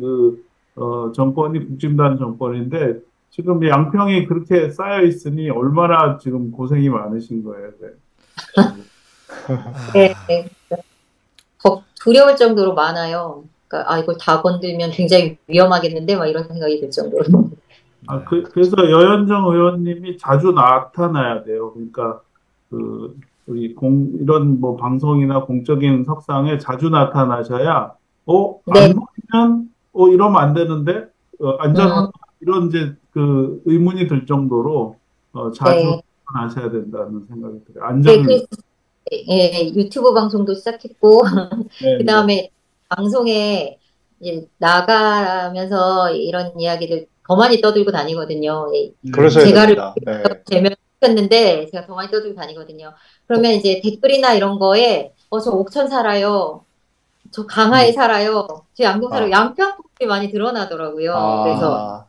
정권이 국진당 정권인데 지금 양평이 그렇게 쌓여 있으니 얼마나 지금 고생이 많으신 거예요. 네. 두려울 정도로 많아요. 그러니까 이걸 다 건들면 굉장히 위험하겠는데 막 이런 생각이 들 정도로. 그래서 여현정 의원님이 자주 나타나야 돼요. 그러니까 이런 뭐 방송이나 공적인 석상에 자주 나타나셔야 네. 안 보이면 이러면 안 되는데 안전 이런 이제 그 의문이 들 정도로 자주 나타나셔야 된다는 생각이 들어요. 안전. 예, 유튜브 방송도 시작했고 네, 그다음에 방송에 이제 나가면서 이런 이야기를 더 많이 떠들고 다니거든요. 그러셔야 제가를 됩니다. 제명했는데 제가 더 많이 떠들고 다니거든요. 그러면 이제 댓글이나 이런 거에 저 옥천 살아요. 저 강화에 살아요. 저 양동 살아요. 양평 분들이 많이 드러나더라고요. 그래서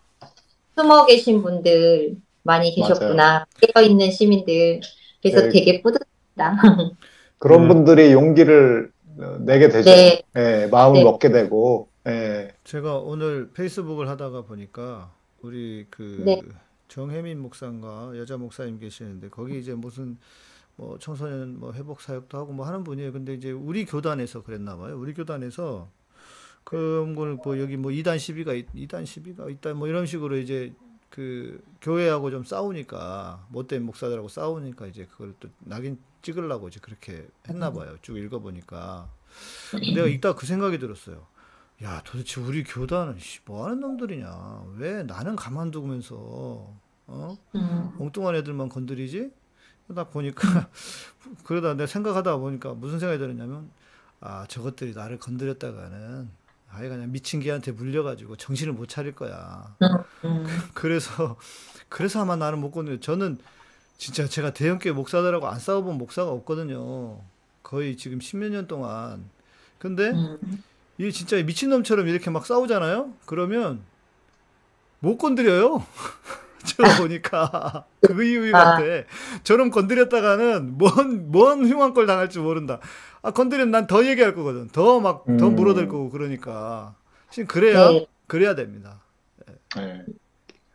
숨어 계신 분들 많이 계셨구나. 깨어있는 시민들. 그래서 되게 뿌듯합니다. 그런 분들이 용기를 내게 되죠. 네. 네, 마음을 먹게 되고. 네. 제가 오늘 페이스북을 하다가 보니까 우리 정혜민 목사인가 여자 목사님 계시는데 거기 이제 무슨 뭐 청소년 뭐 회복 사역도 하고 뭐 하는 분이에요. 근데 이제 우리 교단에서 그랬나 봐요. 우리 교단에서 그런 걸 뭐 여기 뭐 2단 시비가 있다 뭐 이런 식으로 이제 그 교회하고 좀 싸우니까 못된 목사들하고 싸우니까 이제 그걸 또 낙인 찍으려고 이제 그렇게 했나 봐요. 쭉 읽어보니까 내가 읽다 그 생각이 들었어요. 야, 도대체 우리 교단은 뭐 하는 놈들이냐? 왜 나는 가만두면서 엉뚱한 애들만 건드리지? 그러다 보니까 그러다 내가 생각하다 보니까 무슨 생각이 들었냐면 저것들이 나를 건드렸다가는 그냥 미친 개한테 물려가지고 정신을 못 차릴 거야. 그래서 아마 나는 못 건드려. 저는 진짜 제가 대형교회 목사들하고 안 싸워본 목사가 없거든요. 거의 지금 십몇 년 동안. 근데 음. 이 진짜 미친놈처럼 이렇게 막 싸우잖아요? 그러면 못 건드려요. 제가 보니까 그 이유 같아. 저놈 건드렸다가는 뭔 흉한 걸 당할지 모른다. 아, 건드리면 난 더 얘기할 거거든. 더 물어댈 거고 그러니까. 지금 네. 그래야 됩니다. 네.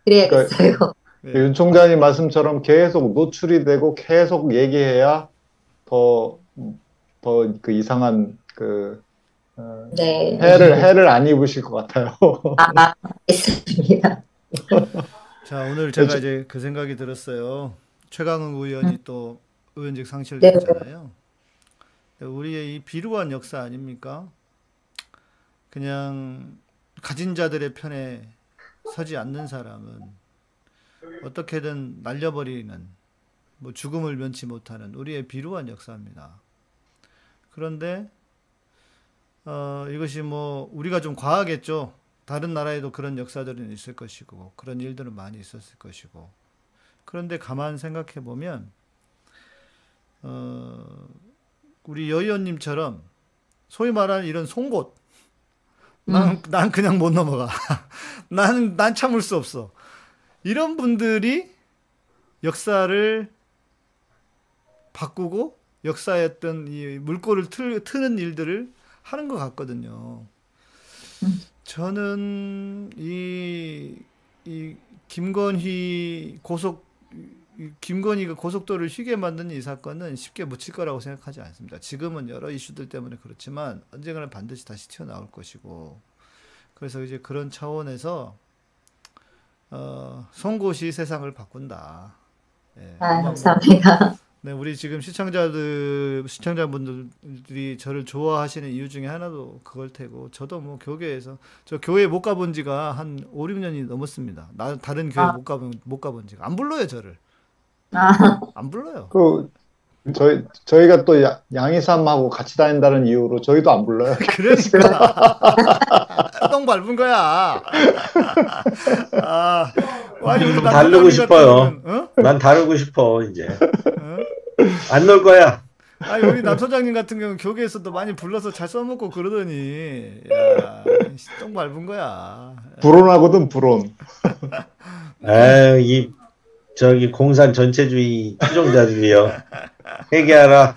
그래야겠어요. 예. 윤 총장님 말씀처럼 계속 노출이 되고 계속 얘기해야 더 그 이상한 그 네. 해를 안 입으실 것 같아요. 알겠습니다. 자, 오늘 제가 이제 그 생각이 들었어요. 최강욱 의원이 또 의원직 네. 상실됐잖아요. 우리의 이 비루한 역사 아닙니까? 그냥 가진 자들의 편에 서지 않는 사람은 어떻게든 날려버리는, 뭐 죽음을 면치 못하는 우리의 비루한 역사입니다. 그런데 이것이 뭐 우리가 좀 과하겠죠. 다른 나라에도 그런 역사들은 있을 것이고 그런 일들은 많이 있었을 것이고. 그런데 가만 생각해 보면 우리 여 의원님처럼 소위 말하는 이런 송곳, 난 그냥 못 넘어가. 난 참을 수 없어. 이런 분들이 역사를 바꾸고 역사의 어떤 이 물꼬를 트는 일들을 하는 것 같거든요. 저는 이 김건희가 고속도로를 휘게 만든 이 사건은 쉽게 묻힐 거라고 생각하지 않습니다. 지금은 여러 이슈들 때문에 그렇지만 언젠가는 반드시 다시 튀어나올 것이고, 그래서 이제 그런 차원에서 송곳이 세상을 바꾼다. 예. 감사합니다. 네, 우리 지금 시청자분들이 저를 좋아하시는 이유 중에 하나도 그걸 테고, 저도 뭐 저 교회 못 가본 지가 한 5, 6년이 넘었습니다. 다른 교회 못 가본 지가. 안 불러요, 저를. 안 불러요. 저희가 또 양이삼하고 같이 다닌다는 이유로 저희도 안 불러요. 그러니까. 똥 밟은 거야. 아니, 우리 다루고 싶어요. 어? 난 다루고 싶어, 이제. 어? 안 놀 거야. 아니, 우리 남 소장님 같은 경우는 교계에서도 많이 불러서 잘 써먹고 그러더니, 야, 똥 밟은 거야. 불온하거든, 불온. 아유, 저기 공산 전체주의 추종자들이요. 회개하라.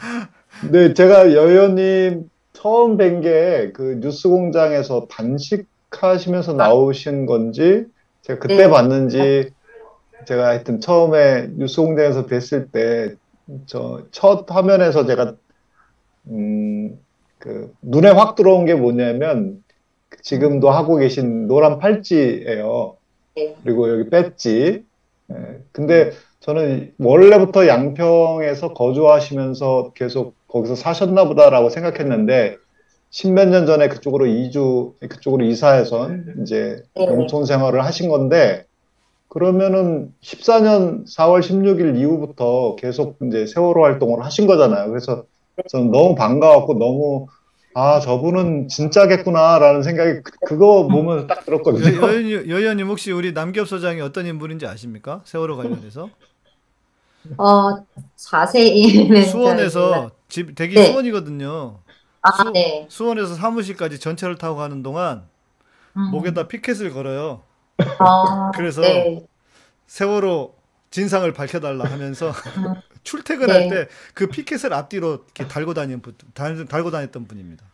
네, 제가 여 의원님 처음 뵌 게 그 뉴스공장에서 단식하시면서 나오신 건지, 제가 그때 네. 봤는지, 제가 하여튼 처음에 뉴스공장에서 뵀을 때, 첫 화면에서 제가, 눈에 확 들어온 게 뭐냐면, 지금도 하고 계신 노란 팔찌예요. 네. 그리고 여기 배지. 근데 저는 원래부터 양평에서 거주하시면서 계속 거기서 사셨나 보다라고 생각했는데, 십몇 년 전에 그쪽으로 이사해서 이제 네. 농촌 생활을 하신 건데, 그러면은 14년 4월 16일 이후부터 계속 이제 세월호 활동을 하신 거잖아요. 그래서 저는 너무 반가웠고 너무 저분은 진짜겠구나라는 생각이 그거 보면서 딱 들었거든요. 여 의원님 혹시 우리 남기업 소장이 어떤 인물인지 아십니까? 세월호 관련해서? 자세히는 수원에서 댁이 네. 수원이거든요. 네. 수원에서 사무실까지 전철을 타고 가는 동안 목에다 피켓을 걸어요. 그래서 네. 세월호 진상을 밝혀달라 하면서 출퇴근할 네. 때 그 피켓을 앞뒤로 이렇게 달고 다녔던 분입니다.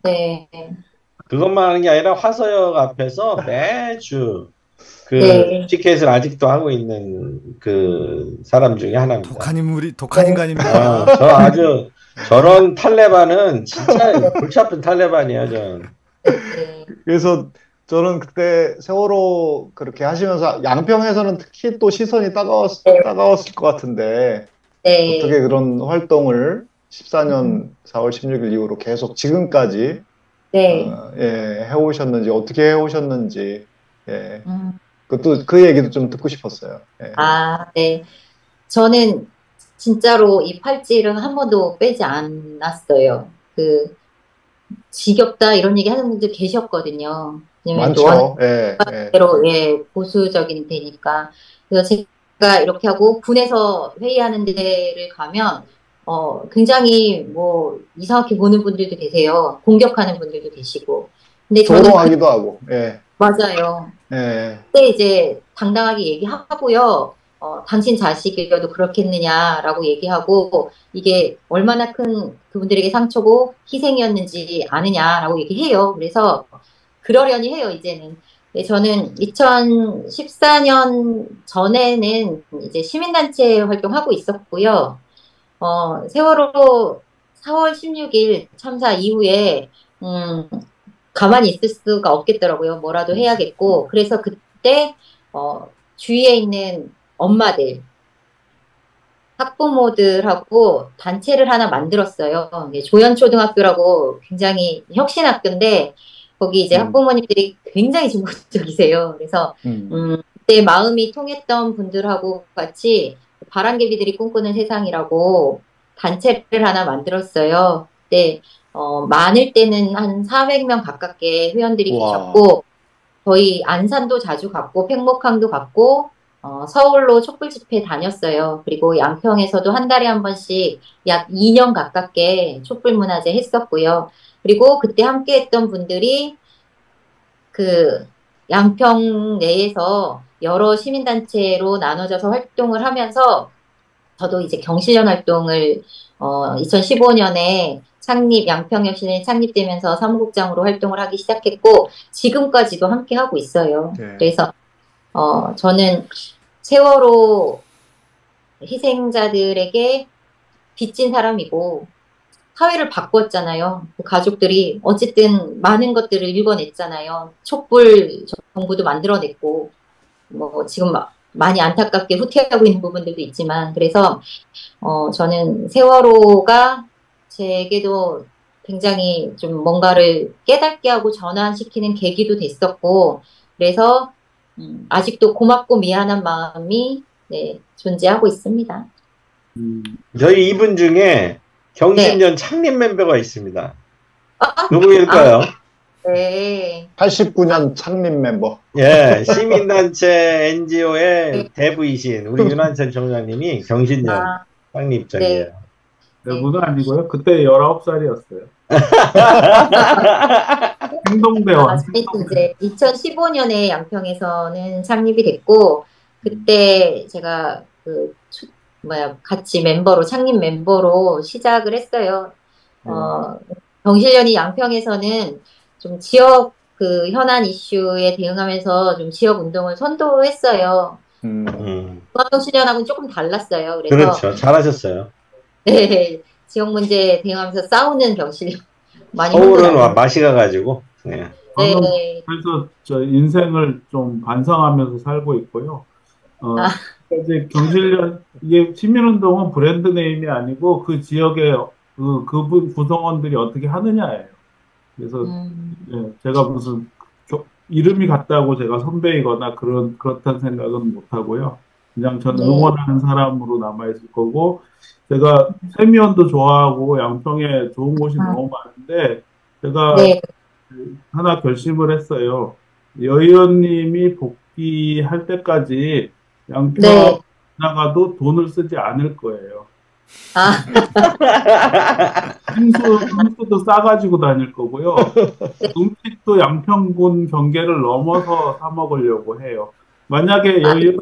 네. 그것만 하는 게 아니라 화서역 앞에서 매주 그 네. 피켓을 아직도 하고 있는 그 사람 중에 하나입니다. 독한 인간입니다. 저 아주 저런 탈레반은 진짜 골치 아픈 탈레반이에요, 전. 네. 그래서 저는 그때 세월호 그렇게 하시면서 양평에서는 특히 또 시선이 따가웠을 것 같은데, 네. 어떻게 그런 활동을 14년 4월 16일 이후로 계속 지금까지 네. 해오셨는지, 어떻게 해오셨는지, 그 얘기도 좀 듣고 싶었어요. 예. 네. 저는 진짜로 이 팔찌를 한 번도 빼지 않았어요. 지겹다 이런 얘기 하는 분들 계셨거든요. 많죠. 예. 대로 보수적인 데니까. 그래서 이렇게 하고 군에서 회의하는 데를 가면 굉장히 뭐 이상하게 보는 분들도 계세요. 공격하는 분들도 계시고. 근데 저는 조롱하기도 하고. 예. 맞아요. 예. 그때 이제 당당하게 얘기하고요. 당신 자식이어도 그렇겠느냐라고 얘기하고 이게 얼마나 큰 그분들에게 상처고 희생이었는지 아느냐라고 얘기해요. 그래서 그러려니 해요, 이제는. 네, 저는 2014년 전에는 이제 시민단체 활동하고 있었고요. 세월호 4월 16일 참사 이후에, 가만히 있을 수가 없겠더라고요. 뭐라도 해야겠고. 그래서 그때, 주위에 있는 엄마들, 학부모들하고 단체를 하나 만들었어요. 조연초등학교라고 굉장히 혁신학교인데, 거기 이제 학부모님들이 굉장히 진보적이세요. 그래서, 그때 마음이 통했던 분들하고 같이 바람개비들이 꿈꾸는 세상이라고 단체를 하나 만들었어요. 그때, 많을 때는 한 400명 가깝게 회원들이 와. 계셨고, 저희 안산도 자주 갔고, 팽목항도 갔고, 서울로 촛불 집회 다녔어요. 그리고 양평에서도 한 달에 한 번씩 약 2년 가깝게 촛불 문화제 했었고요. 그리고 그때 함께 했던 분들이 그 양평 내에서 여러 시민단체로 나눠져서 활동을 하면서 저도 이제 경실련 활동을 2015년에 양평혁신이 창립되면서 사무국장으로 활동을 하기 시작했고 지금까지도 함께 하고 있어요. 네. 그래서 저는 세월호 희생자들에게 빚진 사람이고 사회를 바꿨잖아요. 그 가족들이 어쨌든 많은 것들을 읽어냈잖아요. 촛불 정부도 만들어냈고 뭐 지금 많이 안타깝게 후퇴하고 있는 부분들도 있지만 그래서 저는 세월호가 제게도 굉장히 좀 뭔가를 깨닫게 하고 전환시키는 계기도 됐었고 그래서 아직도 고맙고 미안한 마음이 존재하고 있습니다. 저희 이분 중에 경신련 창립 멤버가 있습니다. 누구일까요? 네. 89년 창립 멤버. 예, 시민단체 NGO의 대부이신 우리 윤한철 총장님이 경신련 창립자이에요. 대부는 아니고요. 그때 19살이었어요. 행동대원. 이제 2015년에 양평에서는 창립이 됐고 그때 제가 같이 창립 멤버로 시작을 했어요. 경실련이 양평에서는 좀 지역 현안 이슈에 대응하면서 좀 지역 운동을 선도했어요. 중앙경실련하고는 조금 달랐어요. 그래서 그렇죠. 잘하셨어요. 네, 지역 문제에 대응하면서 싸우는 경실련 많이 서울은 맛이 가가지고. 네. 네. 그래서 저 인생을 좀 반성하면서 살고 있고요. 이제 경실련 이게 시민운동은 브랜드 네임이 아니고 그 지역의 그분 구성원들이 어떻게 하느냐예요. 그래서 제가 무슨 이름이 같다고 제가 선배이거나 그렇다는 생각은 못 하고요. 그냥 저는 응원하는 사람으로 남아있을 거고 제가 세미원도 좋아하고 양평에 좋은 곳이 너무 많은데 제가 하나 결심을 했어요. 여 의원님이 복귀할 때까지 양평 나가도 돈을 쓰지 않을 거예요. 향수도 싸가지고 다닐 거고요. 음식도 양평군 경계를 넘어서 사 먹으려고 해요. 만약에 여 의원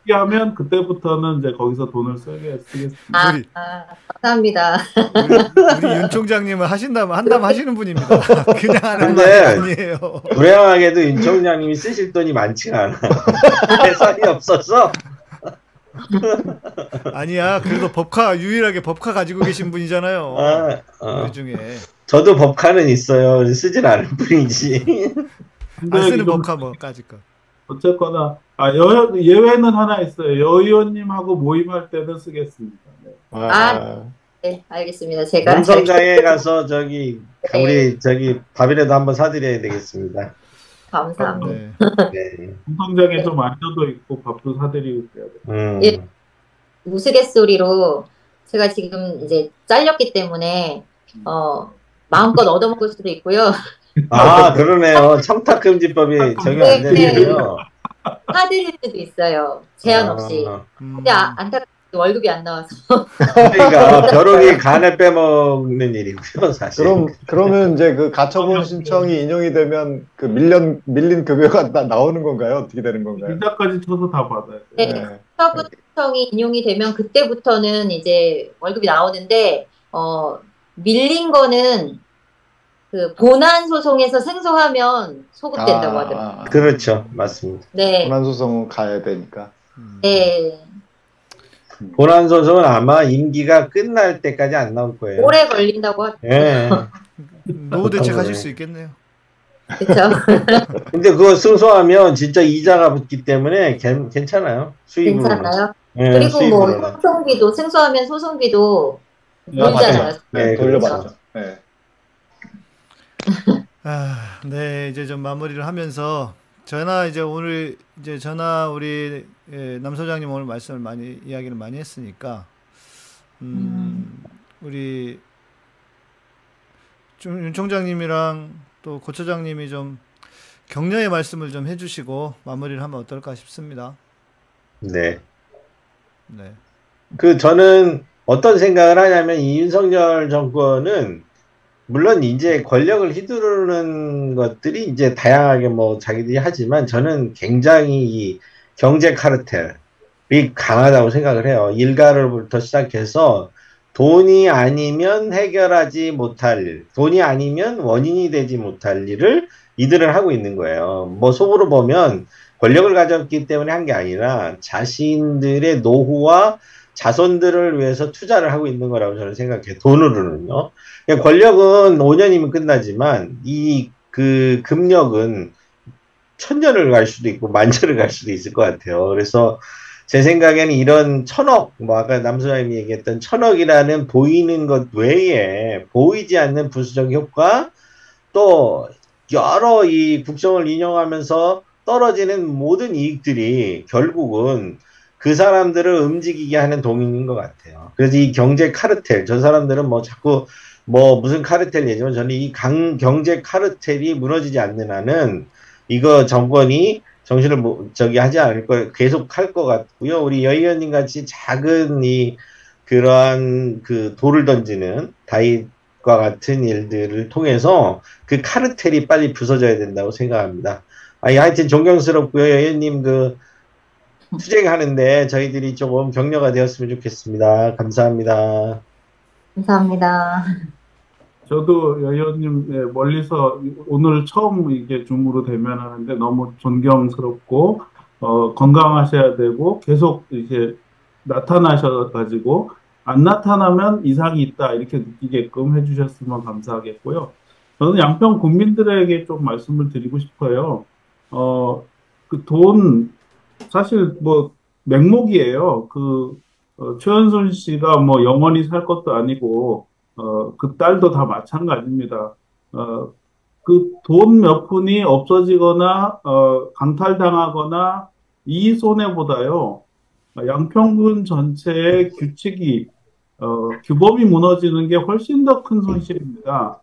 하면 그때부터는 이제 거기서 돈을 쓰겠습니다. 감사합니다. 우리 윤 총장님은 한다면 하시는 분입니다. 그냥 하는 말이 아니에요. 불행하게도 윤 총장님이 쓰실 돈이 많지가 않아. 예산이 없어서. 아니야. 그래도 유일하게 법카 가지고 계신 분이잖아요. 우리 중에. 저도 법카는 있어요. 쓰진 않을 뿐이지. 안 쓰는 법카 까짓 거. 어쨌거나 예외는 하나 있어요. 여 의원님하고 모임할 때는 쓰겠습니다. 네, 알겠습니다. 제가 농성장에 가서 우리 밥이라도 한번 사드려야 되겠습니다. 감사합니다. 농성장에 좀 앉아도 있고 밥도 사드리고 그래야 돼요. 우스갯소리로 제가 지금 이제 잘렸기 때문에 마음껏 얻어먹을 수도 있고요. 그러네요. 청탁금지법이 적용 안 되는군요. 사드릴 수도 있어요. 제한 없이. 근데 안타깝게 월급이 안 나와서. 그러니까 벼룩이 간을 빼먹는 일이고요, 사실. 그러면 이제 그 가처분 신청이 인용이 되면 그 밀린 급여가 나오는 건가요? 어떻게 되는 건가요? 비자까지 쳐서 다 받아요. 네. 네. 가처분 신청이 인용이 되면 그때부터는 이제 월급이 나오는데 밀린 거는 그 본안 소송에서 승소하면 소급된다고 하더라고요. 그렇죠, 맞습니다. 네. 본안 소송은 가야 되니까. 네. 본안 소송은 아마 임기가 끝날 때까지 안 나올 거예요. 오래 걸린다고 하더라고요. 예. 노후 대책하실 수 있겠네요. 그렇죠. 근데 그거 승소하면 진짜 이자가 붙기 때문에 괜찮아요. 수입으로. 괜찮아요. 예, 그리고 뭐 수입으로는. 소송비도 승소하면 소송비도 돌잖아요. 네, 돌려받죠. 네. 네, 이제 좀 마무리를 하면서 저나 우리 남 소장님 오늘 말씀을 이야기를 많이 했으니까 우리 윤 총장님이랑 또 고 처장님이 좀 격려의 말씀을 좀 해주시고 마무리를 하면 어떨까 싶습니다. 네. 네. 저는 어떤 생각을 하냐면 이 윤석열 정권은 물론 이제 권력을 휘두르는 것들이 이제 다양하게 뭐 자기들이 하지만 저는 굉장히 이 경제 카르텔이 강하다고 생각을 해요. 일가를부터 시작해서 돈이 아니면 해결하지 못할 일, 돈이 아니면 원인이 되지 못할 일을 이들은 하고 있는 거예요. 뭐 속으로 보면 권력을 가졌기 때문에 한 게 아니라 자신들의 노후와 자손들을 위해서 투자를 하고 있는 거라고 저는 생각해요. 돈으로는요. 권력은 5년이면 끝나지만 그 금력은 1000년을 갈 수도 있고 만년을 갈 수도 있을 것 같아요. 그래서 제 생각에는 이런 1000억, 뭐 아까 남 소장님이 얘기했던 1000억이라는 보이는 것 외에 보이지 않는 부수적 효과, 또 여러 이 국정을 인용하면서 떨어지는 모든 이익들이 결국은 그 사람들을 움직이게 하는 동인인 것 같아요. 그래서 이 경제 카르텔, 저 사람들은 뭐 자꾸 뭐 무슨 카르텔 얘기지만 저는 이 경제 카르텔이 무너지지 않는 한은 이거 정권이 정신을 하지 않을 거 계속 할 것 같고요. 우리 여 의원님 같이 작은 그러한 그 돌을 던지는 다윗과 같은 일들을 통해서 그 카르텔이 빨리 부서져야 된다고 생각합니다. 하여튼 존경스럽고요. 여 의원님 투쟁하는데 저희들이 조금 격려가 되었으면 좋겠습니다. 감사합니다. 감사합니다. 저도 여 의원님 멀리서 오늘 처음 이게 줌으로 대면하는데 너무 존경스럽고 건강하셔야 되고 계속 이렇게 나타나셔가지고 안 나타나면 이상이 있다 이렇게 느끼게끔 해주셨으면 감사하겠고요. 저는 양평 국민들에게 좀 말씀을 드리고 싶어요. 그 돈 사실 뭐 맹목이에요. 최은순 씨가 뭐 영원히 살 것도 아니고 그 딸도 다 마찬가지입니다. 그 돈 몇 푼이 없어지거나 강탈당하거나 이 손해보다요. 양평군 전체의 규범이 무너지는 게 훨씬 더 큰 손실입니다.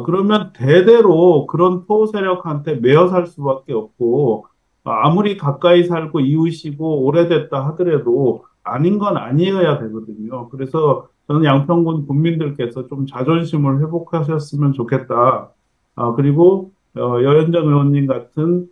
그러면 대대로 그런 포 세력한테 매여 살 수밖에 없고 아무리 가까이 살고 이웃이고 오래됐다 하더라도 아닌 건 아니어야 되거든요. 그래서 저는 양평군 국민들께서 좀 자존심을 회복하셨으면 좋겠다. 그리고 여현정 의원님 같은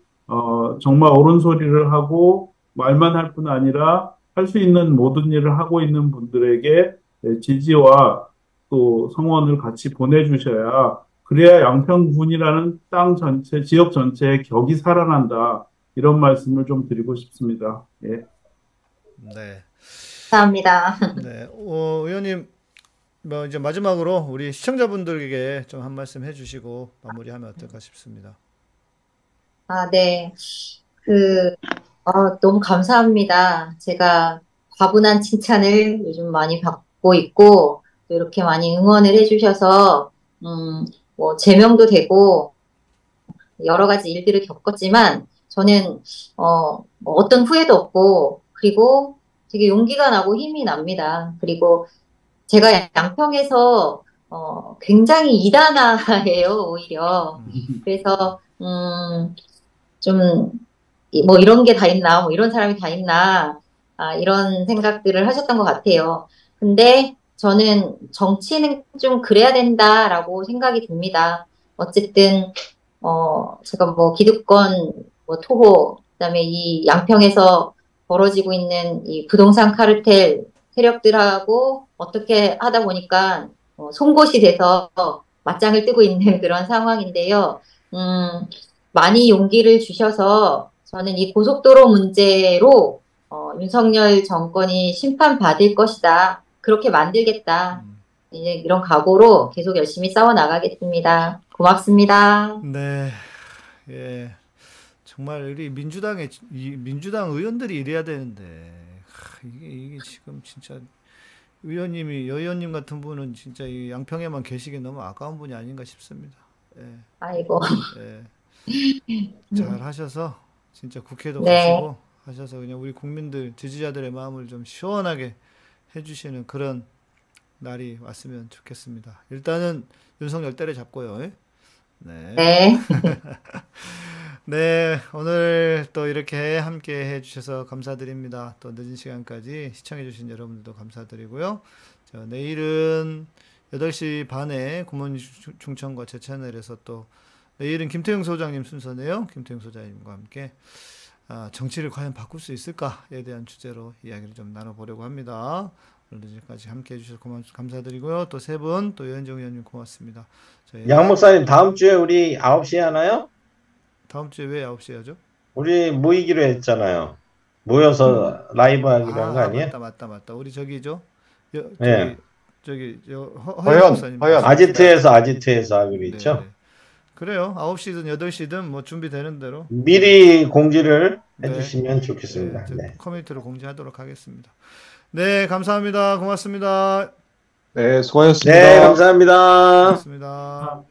정말 옳은 소리를 하고 말만 할 뿐 아니라 할 수 있는 모든 일을 하고 있는 분들에게 지지와 또 성원을 같이 보내주셔야 그래야 양평군이라는 땅 전체, 지역 전체의 격이 살아난다. 이런 말씀을 좀 드리고 싶습니다. 예. 네. 감사합니다. 네. 의원님, 뭐 이제 마지막으로 우리 시청자분들에게 좀 한 말씀 해주시고 마무리하면 어떨까 싶습니다. 네. 너무 감사합니다. 제가 과분한 칭찬을 요즘 많이 받고 있고, 또 이렇게 많이 응원을 해주셔서, 뭐, 제명도 되고, 여러 가지 일들을 겪었지만, 저는, 어떤 후회도 없고, 그리고 되게 용기가 나고 힘이 납니다. 그리고 제가 양평에서, 굉장히 이단아예요, 오히려. 그래서, 좀, 뭐 이런 게 다 있나, 뭐 이런 사람이 다 있나, 이런 생각들을 하셨던 것 같아요. 근데 저는 정치는 좀 그래야 된다라고 생각이 듭니다. 어쨌든, 제가 뭐 기득권, 뭐 토호, 그다음에 이 양평에서 벌어지고 있는 이 부동산 카르텔 세력들하고 어떻게 하다 보니까 송곳이 돼서 맞짱을 뜨고 있는 그런 상황인데요. 많이 용기를 주셔서 저는 이 고속도로 문제로 윤석열 정권이 심판받을 것이다. 그렇게 만들겠다. 이제 이런 각오로 계속 열심히 싸워 나가겠습니다. 고맙습니다. 네, 예, 정말 우리 민주당 의원들이 이래야 되는데 이게 지금 진짜 여 의원님 같은 분은 진짜 이 양평에만 계시기 너무 아까운 분이 아닌가 싶습니다. 예, 아이고. 예, 잘 하셔서 진짜 국회도 네. 가시고 하셔서 그냥 우리 국민들 지지자들의 마음을 좀 시원하게 해주시는 그런 날이 왔으면 좋겠습니다. 일단은 윤석열 때려잡고요. 예? 네. 네. 네, 오늘 또 이렇게 함께 해주셔서 감사드립니다. 또 늦은 시간까지 시청해주신 여러분들도 감사드리고요. 내일은 8시 반에 구몬 중천과 제 채널에서 또 내일은 김태형 소장님 순서네요. 김태형 소장님과 함께 정치를 과연 바꿀 수 있을까에 대한 주제로 이야기를 좀 나눠보려고 합니다. 오늘 늦은까지 함께 해주셔서 감사드리고요. 또 세 분, 또 여현정 의원님 고맙습니다. 양 목사님 다음 주에 우리 9시에 하나요? 다음 주에 왜 9시에 하죠? 우리 모이기로 했잖아요. 모여서 라이브 하기로 한 거 아니에요? 맞다. 우리 저기죠? 네. 허연. 아지트에서 하기로 했죠? 네. 그래요. 9시든 8시든 뭐 준비되는 대로 미리 공지를 해주시면 좋겠습니다. 네. 커뮤니티로 공지하도록 하겠습니다. 네, 감사합니다. 고맙습니다. 네, 수고하셨습니다. 네, 감사합니다. 고맙습니다.